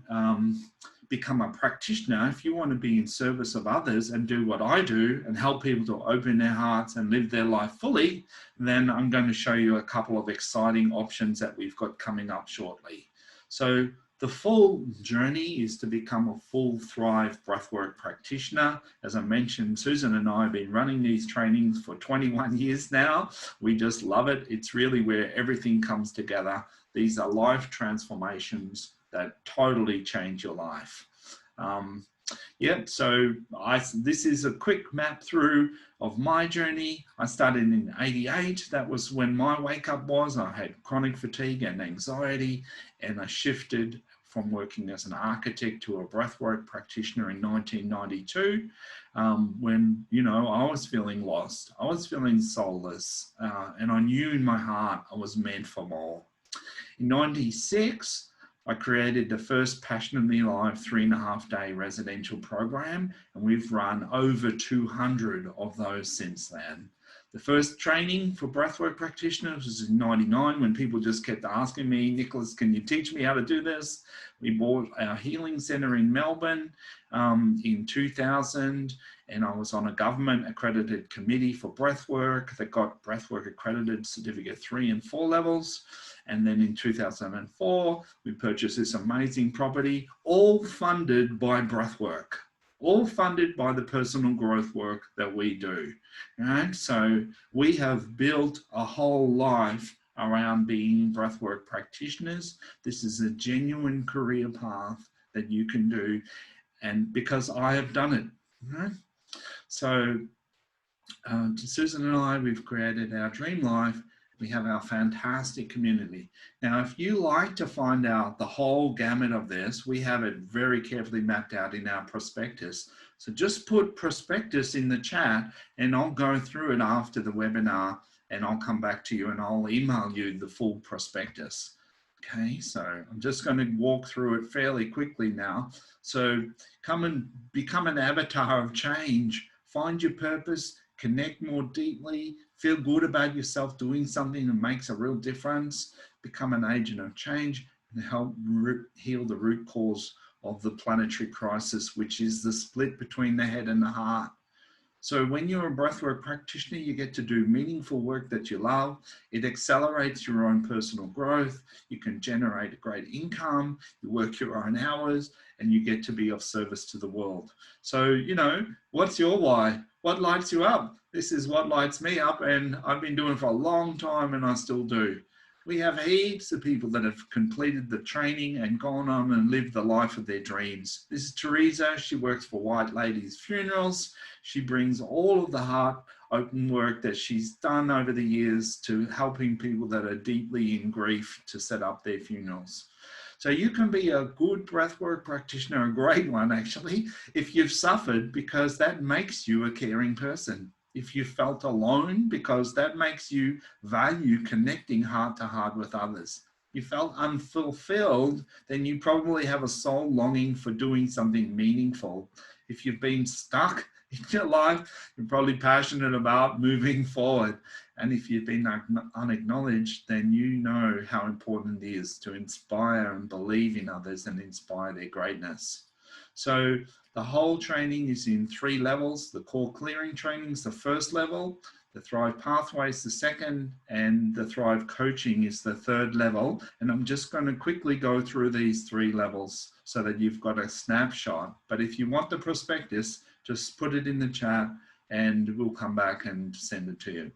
become a practitioner, if you want to be in service of others and do what I do and help people to open their hearts and live their life fully, then I'm going to show you a couple of exciting options that we've got coming up shortly. So the full journey is to become a full Thrive Breathwork practitioner. As I mentioned, Susan and I have been running these trainings for 21 years now. We just love it. It's really where everything comes together. These are life transformations that totally change your life. So this is a quick map through of my journey. I started in '88. That was when my wake up was. I had chronic fatigue and anxiety, and I shifted from working as an architect to a breathwork practitioner in 1992, when, you know, I was feeling lost. I was feeling soulless, and I knew in my heart I was meant for more. In '96, I created the first Passionately Live 3.5-day residential program, and we've run over 200 of those since then. The first training for breathwork practitioners was in '99 when people just kept asking me, Nicholas, can you teach me how to do this? We bought our healing center in Melbourne in 2000, and I was on a government accredited committee for breathwork that got breathwork accredited certificate 3 and 4 levels. And then in 2004, we purchased this amazing property, all funded by breathwork, all funded by the personal growth work that we do. Right? So we have built a whole life around being breathwork practitioners. This is a genuine career path that you can do, and because I have done it. Right? So Susan and I, we've created our dream life. We have our fantastic community. Now, if you like to find out the whole gamut of this, we have it very carefully mapped out in our prospectus. So just put prospectus in the chat and I'll go through it after the webinar and I'll come back to you and I'll email you the full prospectus. Okay, so I'm just going to walk through it fairly quickly now. So come and become an avatar of change. Find your purpose, connect more deeply, feel good about yourself doing something that makes a real difference, become an agent of change, and help heal the root cause of the planetary crisis, which is the split between the head and the heart. So when you're a breathwork practitioner, you get to do meaningful work that you love. It accelerates your own personal growth. You can generate a great income. You work your own hours and you get to be of service to the world. So, you know, what's your why? What lights you up? This is what lights me up, and I've been doing it for a long time and I still do. We have heaps of people that have completed the training and gone on and lived the life of their dreams. This is Teresa. She works for White Ladies Funerals. She brings all of the heart open work that she's done over the years to helping people that are deeply in grief to set up their funerals. So you can be a good breathwork practitioner, a great one actually, if you've suffered, because that makes you a caring person. If you felt alone, because that makes you value connecting heart to heart with others. You felt unfulfilled, then you probably have a soul longing for doing something meaningful. If you've been stuck in your life, you're probably passionate about moving forward. And if you've been unacknowledged, then you know how important it is to inspire and believe in others and inspire their greatness. So the whole training is in 3 levels. The core clearing training is the first level, the Thrive Pathway is the second, and the Thrive Coaching is the 3rd level. And I'm just going to quickly go through these 3 levels so that you've got a snapshot. But if you want the prospectus, just put it in the chat and we'll come back and send it to you.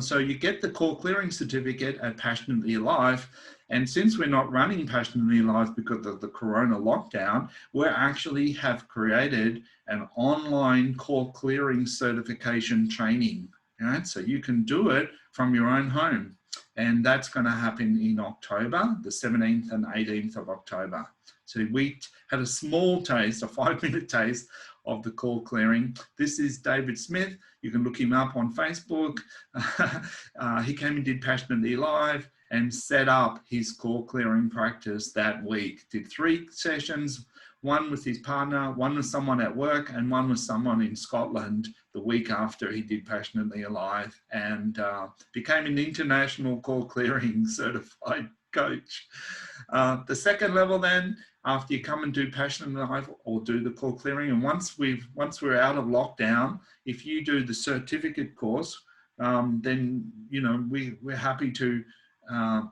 So you get the core clearing certificate at Passionately Alive. And since we're not running Passionately Alive because of the Corona lockdown, we actually have created an online core clearing certification training. Right? So you can do it from your own home. And that's going to happen in October, the 17th and 18th of October. So we had a small taste, a 5-minute taste of the core clearing. This is David Smith. You can look him up on Facebook. He came and did Passionately Live and set up his core clearing practice that week. Did 3 sessions, one with his partner, one with someone at work, and one with someone in Scotland the week after he did Passionately Alive, and became an international core clearing certified coach. The second level then, after you come and do Passionately Alive or do the core clearing, and once we're out of lockdown, if you do the certificate course, then you know we're happy to.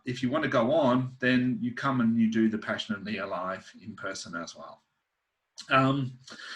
If you want to go on, then you come and you do the Passionately Alive in person as well.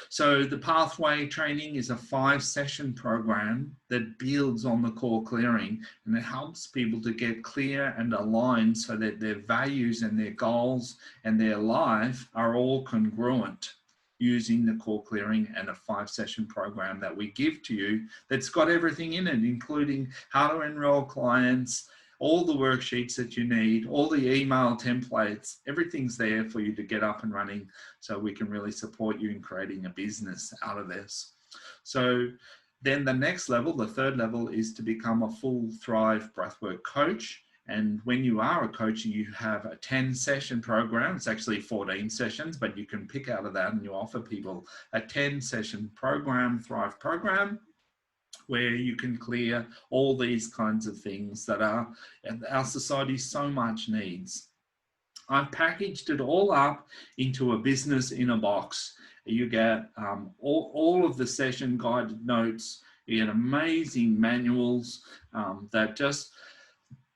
So the pathway training is a 5-session program that builds on the core clearing, and it helps people to get clear and aligned so that their values and their goals and their life are all congruent using the core clearing and a 5-session program that we give to you that's got everything in it, including how to enroll clients, all the worksheets that you need, all the email templates, everything's there for you to get up and running so we can really support you in creating a business out of this. So then the next level, the 3rd level, is to become a full Thrive Breathwork Coach. And when you are a coach, you have a 10-session program. It's actually 14 sessions, but you can pick out of that and you offer people a 10-session program, Thrive program, where you can clear all these kinds of things that our society so much needs. I've packaged it all up into a business in a box. You get all of the session guided notes. You get amazing manuals that just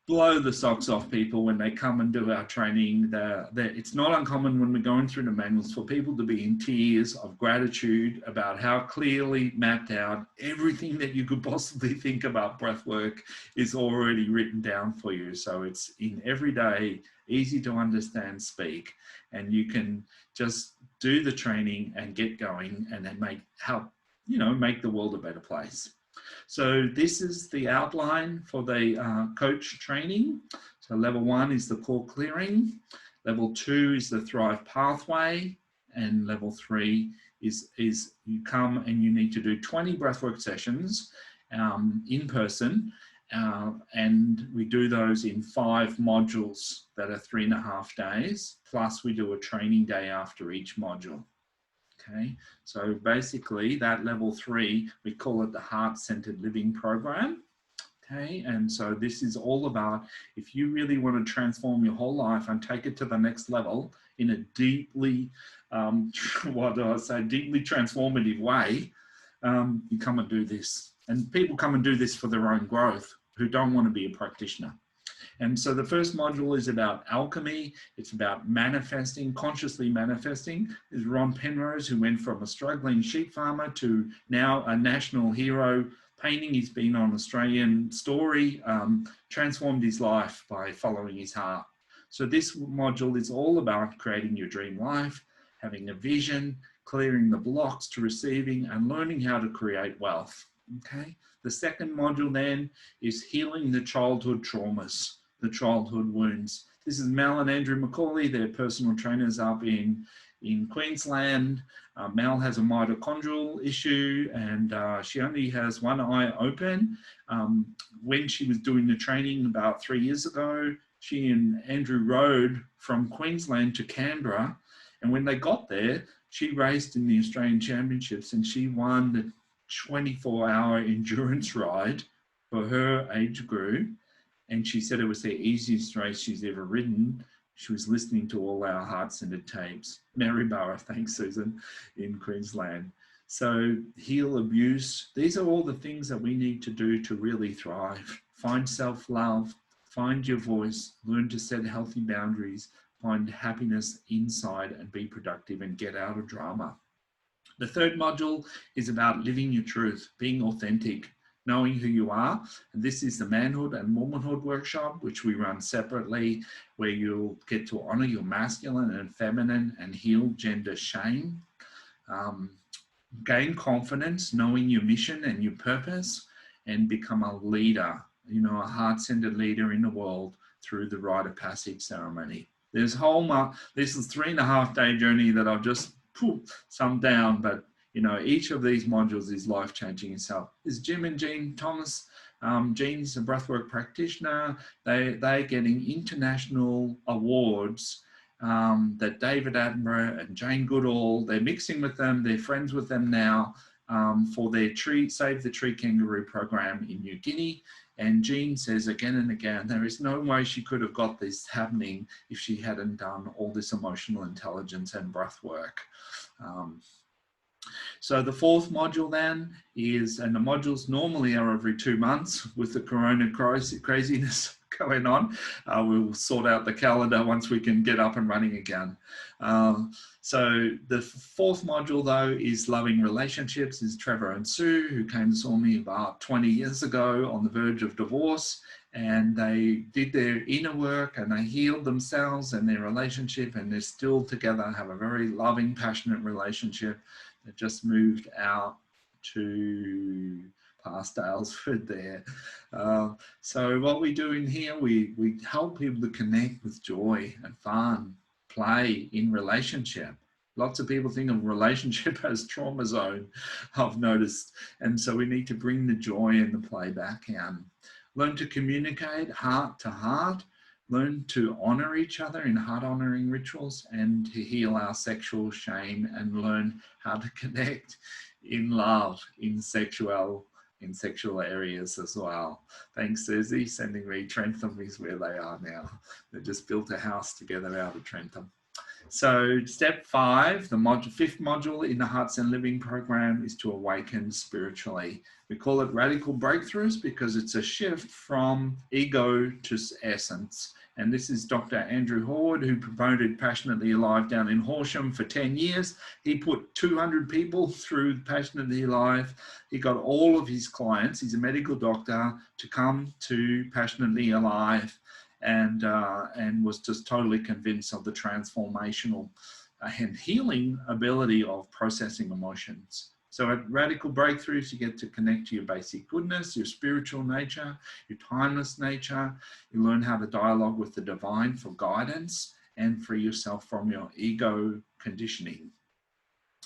blow the socks off people when they come and do our training. It's not uncommon when we're going through the manuals for people to be in tears of gratitude about how clearly mapped out everything that you could possibly think about breathwork is already written down for you. So it's in everyday, easy to understand speak, and you can just do the training and get going and then make the world a better place. So this is the outline for the coach training. So level 1 is the core clearing. Level 2 is the Thrive Pathway. And level 3 is you come and you need to do 20 breathwork sessions in person. And we do those in 5 modules that are 3.5 days, plus we do a training day after each module. Okay, so basically that level 3, we call it the Heart-Centered Living Program. Okay, and so this is all about, if you really want to transform your whole life and take it to the next level in a deeply, what do I say, deeply transformative way, you come and do this. And people come and do this for their own growth who don't want to be a practitioner. And so the first module is about alchemy. It's about manifesting, consciously manifesting. There's Ron Penrose, who went from a struggling sheep farmer to now a national hero painting. He's been on Australian Story, transformed his life by following his heart. So this module is all about creating your dream life, having a vision, clearing the blocks to receiving, and learning how to create wealth. Okay. The second module then is healing the childhood traumas, the childhood wounds. This is Mel and Andrew McCauley. They're personal trainers up in Queensland. Mel has a mitochondrial issue, and she only has one eye open. When she was doing the training about 3 years ago, she and Andrew rode from Queensland to Canberra, and when they got there, she raced in the Australian Championships and she won the 24-hour endurance ride for her age group. And she said it was the easiest race she's ever ridden. She was listening to all our heart-centered tapes. Maryborough, thanks Susan, in Queensland. So heal abuse. These are all the things that we need to do to really thrive. Find self-love, find your voice, learn to set healthy boundaries, find happiness inside and be productive and get out of drama. The third module is about living your truth, being authentic, knowing who you are. And this is the manhood and womanhood workshop, which we run separately, where you'll get to honor your masculine and feminine and heal gender shame. Gain confidence, knowing your mission and your purpose, and become a leader, you know, a heart-centered leader in the world through the rite of passage ceremony. There's this is 3.5 day journey that I've just put some down, but you know, each of these modules is life-changing itself. Is Jim and Jean Thomas. Jean's a breathwork practitioner. They're getting international awards that David Attenborough and Jane Goodall, they're mixing with them, they're friends with them now for their Save the Tree Kangaroo program in New Guinea. And Jean says again and again, there is no way she could have got this happening if she hadn't done all this emotional intelligence and breath work. So the fourth module then is, and the modules normally are every 2 months with the corona craziness going on. We'll sort out the calendar once we can get up and running again. So the fourth module though is loving relationships. Is Trevor and Sue, who came and saw me about 20 years ago on the verge of divorce, and they did their inner work and they healed themselves and their relationship, and they're still together, have a very loving, passionate relationship. They just moved out to past Aylesford there. So what we do in here, we help people to connect with joy and fun, play in relationship. Lots of people think of relationship as trauma zone, I've noticed. And so we need to bring the joy and the play back in. Learn to communicate heart to heart. Learn to honor each other in heart-honoring rituals, and to heal our sexual shame, and learn how to connect in love, in sexual areas as well. Thanks, Susie, sending me. Trentham is where they are now. They just built a house together out of Trentham. So step 5, the fifth module in the Hearts and Living program, is to awaken spiritually. We call it radical breakthroughs because it's a shift from ego to essence. And this is Dr. Andrew Horwood, who promoted Passionately Alive down in Horsham for 10 years. He put 200 people through Passionately Alive. He got all of his clients, he's a medical doctor, to come to Passionately Alive, and was just totally convinced of the transformational and healing ability of processing emotions. So at Radical Breakthroughs, you get to connect to your basic goodness, your spiritual nature, your timeless nature. You learn how to dialogue with the divine for guidance and free yourself from your ego conditioning.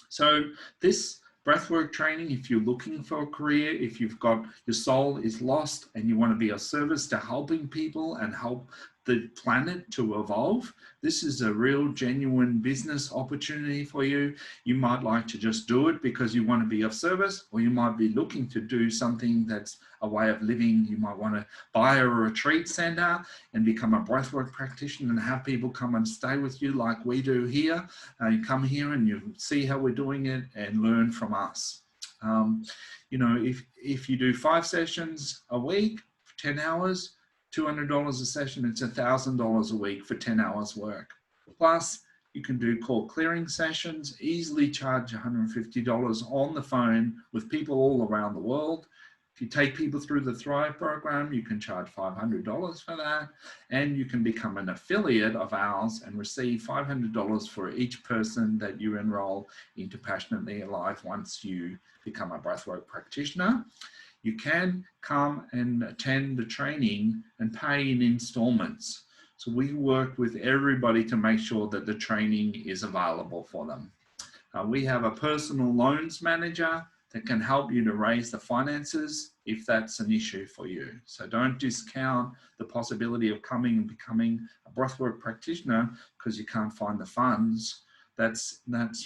So this breathwork training if you're looking for a career, if you've got your soul is lost and you want to be of service to helping people and help the planet to evolve. This is a real genuine business opportunity for you. You might like to just do it because you want to be of service, or you might be looking to do something that's a way of living. You might want to buy a retreat center and become a breathwork practitioner and have people come and stay with you like we do here. You come here and you see how we're doing it and learn from us. You know, if you do 5 sessions a week, 10 hours, $200 a session, it's $1,000 a week for 10 hours work. Plus, you can do call clearing sessions, easily charge $150 on the phone with people all around the world. If you take people through the Thrive program, you can charge $500 for that, and you can become an affiliate of ours and receive $500 for each person that you enroll into Passionately Alive once you become a breathwork practitioner. You can come and attend the training and pay in installments. So we work with everybody to make sure that the training is available for them. We have a personal loans manager that can help you to raise the finances if that's an issue for you. So don't discount the possibility of coming and becoming a breathwork practitioner because you can't find the funds. That's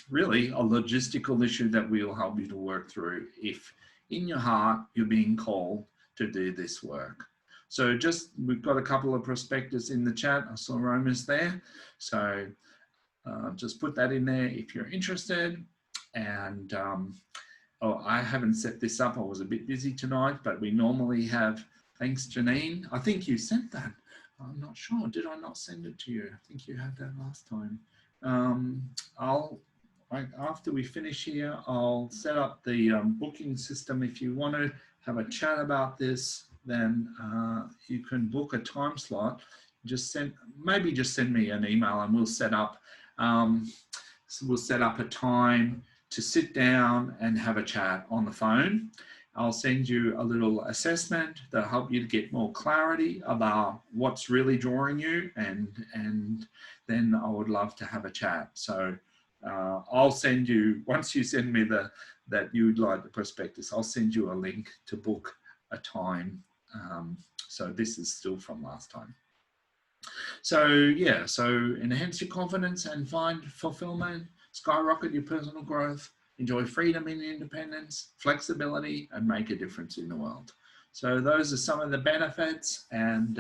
really a logistical issue that we'll help you to work through if in your heart you're being called to do this work. So we've got a couple of prospectus in the chat. I saw Roma's there. So just put that in there if you're interested. And I haven't set this up. I was a bit busy tonight, but we normally have, thanks Janine. I think you sent that. I'm not sure. Did I not send it to you? I think you had that last time. After we finish here, I'll set up the booking system. If you want to have a chat about this, then you can book a time slot. Maybe just send me an email and we'll set up a time to sit down and have a chat on the phone. I'll send you a little assessment that'll help you to get more clarity about what's really drawing you, and then I would love to have a chat. So I'll send you, once you send me that you'd like the prospectus, I'll send you a link to book a time. So this is still from last time. So yeah, so enhance your confidence and find fulfillment, skyrocket your personal growth, enjoy freedom and independence, flexibility, and make a difference in the world. So those are some of the benefits, and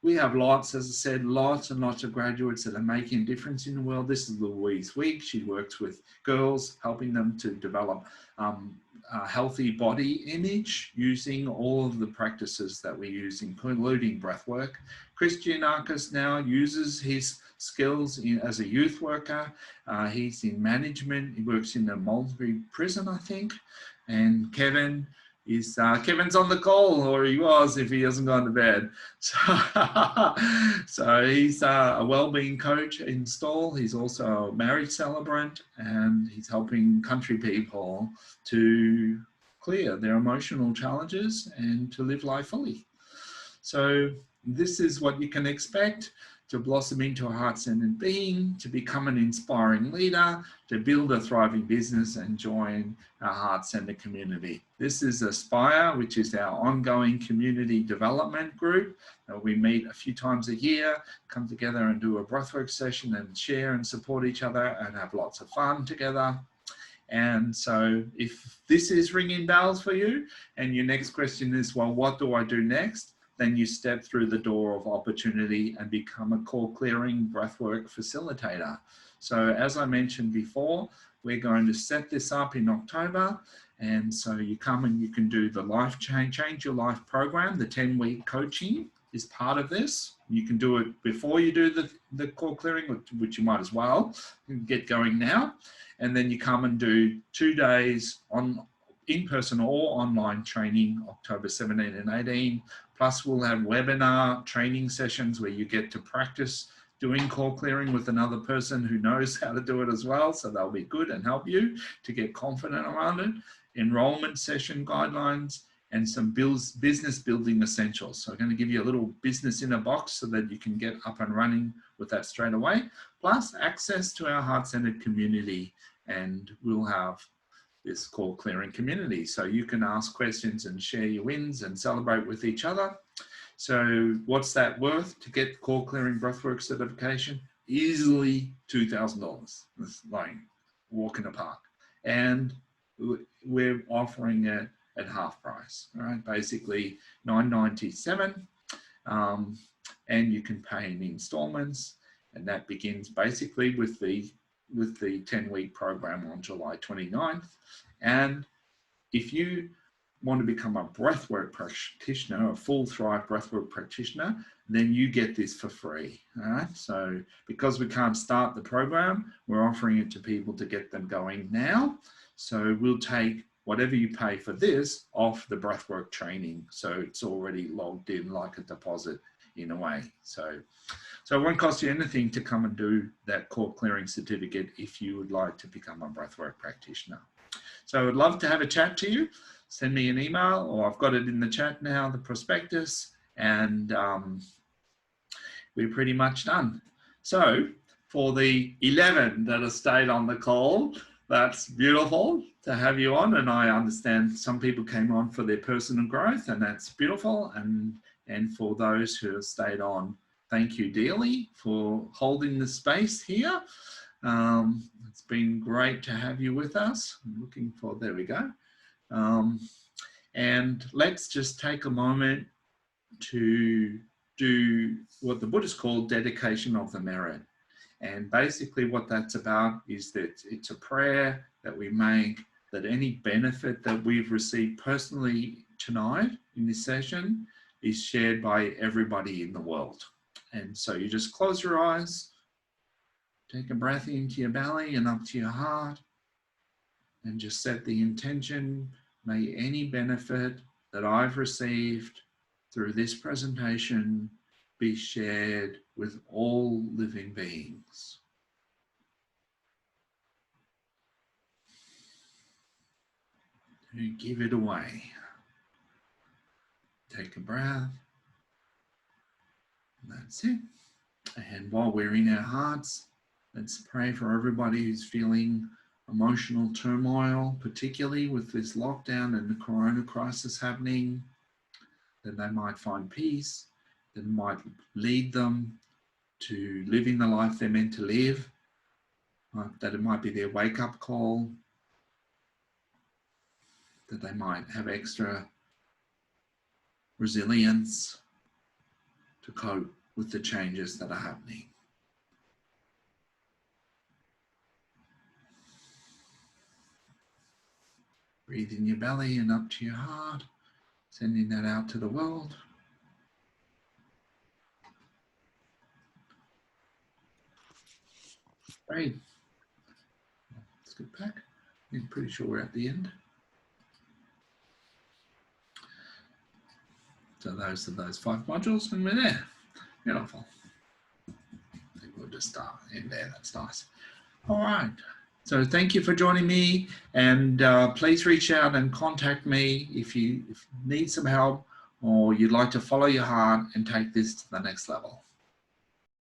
we have lots, as I said, lots and lots of graduates that are making a difference in the world. This is Louise Week. She works with girls, helping them to develop a healthy body image using all of the practices that we use, including breathwork. Chris Giannakis now uses his skills as a youth worker. He's in management. He works in a Malmesbury prison, I think. And Kevin is, Kevin's on the call, or he was if he hasn't gone to bed. So he's a wellbeing coach in Stall. He's also a marriage celebrant, and he's helping country people to clear their emotional challenges and to live life fully. So this is what you can expect: to blossom into a heart-centered being, to become an inspiring leader, to build a thriving business, and join our heart-centered community. This is Aspire, which is our ongoing community development group. We meet a few times a year, come together and do a breathwork session and share and support each other and have lots of fun together. And so if this is ringing bells for you and your next question is, well, what do I do next? Then you step through the door of opportunity and become a core clearing breathwork facilitator. So as I mentioned before, we're going to set this up in October. And so you come and you can do the Life Change Your Life program. The 10-week coaching is part of this. You can do it before you do the core clearing, which you might as well get going now. And then you come and do 2 days in-person or online training, October 17 and 18. Plus we'll have webinar training sessions where you get to practice doing core clearing with another person who knows how to do it as well. So they'll be good and help you to get confident around it. Enrollment session guidelines and some business building essentials. So I'm going to give you a little business in a box so that you can get up and running with that straight away. Plus access to our heart-centered community, and we'll have this core clearing community. So you can ask questions and share your wins and celebrate with each other. So what's that worth to get core clearing breathwork certification? Easily $2,000. It's like walk in the park. And we're offering it at half price, right? Basically $997, and you can pay in installments, and that begins basically with the 10-week program on July 29th. And if you want to become a breathwork practitioner, a full Thrive breathwork practitioner, then you get this for free. All right. So because we can't start the program, we're offering it to people to get them going now. So we'll take whatever you pay for this off the breathwork training. So it's already logged in like a deposit in a way. So it won't cost you anything to come and do that core clearing certificate if you would like to become a breathwork practitioner. So I'd love to have a chat to you. Send me an email, or I've got it in the chat now, the prospectus, and we're pretty much done. So for the 11 that have stayed on the call, that's beautiful to have you on. And I understand some people came on for their personal growth, and that's beautiful. And for those who have stayed on, thank you dearly for holding the space here. It's been great to have you with us. I'm looking for, there we go. And let's just take a moment to do what the Buddhists call dedication of the merit. And basically what that's about is that it's a prayer that we make that any benefit that we've received personally tonight in this session is shared by everybody in the world. And so you just close your eyes, take a breath into your belly and up to your heart, and just set the intention, may any benefit that I've received through this presentation be shared with all living beings. You give it away. Take a breath. That's it. And while we're in our hearts, let's pray for everybody who's feeling emotional turmoil, particularly with this lockdown and the corona crisis happening, that they might find peace, that might lead them to living the life they're meant to live, that it might be their wake-up call, that they might have extra resilience to cope with the changes that are happening. Breathe in your belly and up to your heart, sending that out to the world. Great. Let's get back. I'm pretty sure we're at the end. So those are those 5 modules, and we're there. Beautiful. I think we'll just start in there. That's nice. All right. So thank you for joining me, and please reach out and contact me if you need some help or you'd like to follow your heart and take this to the next level.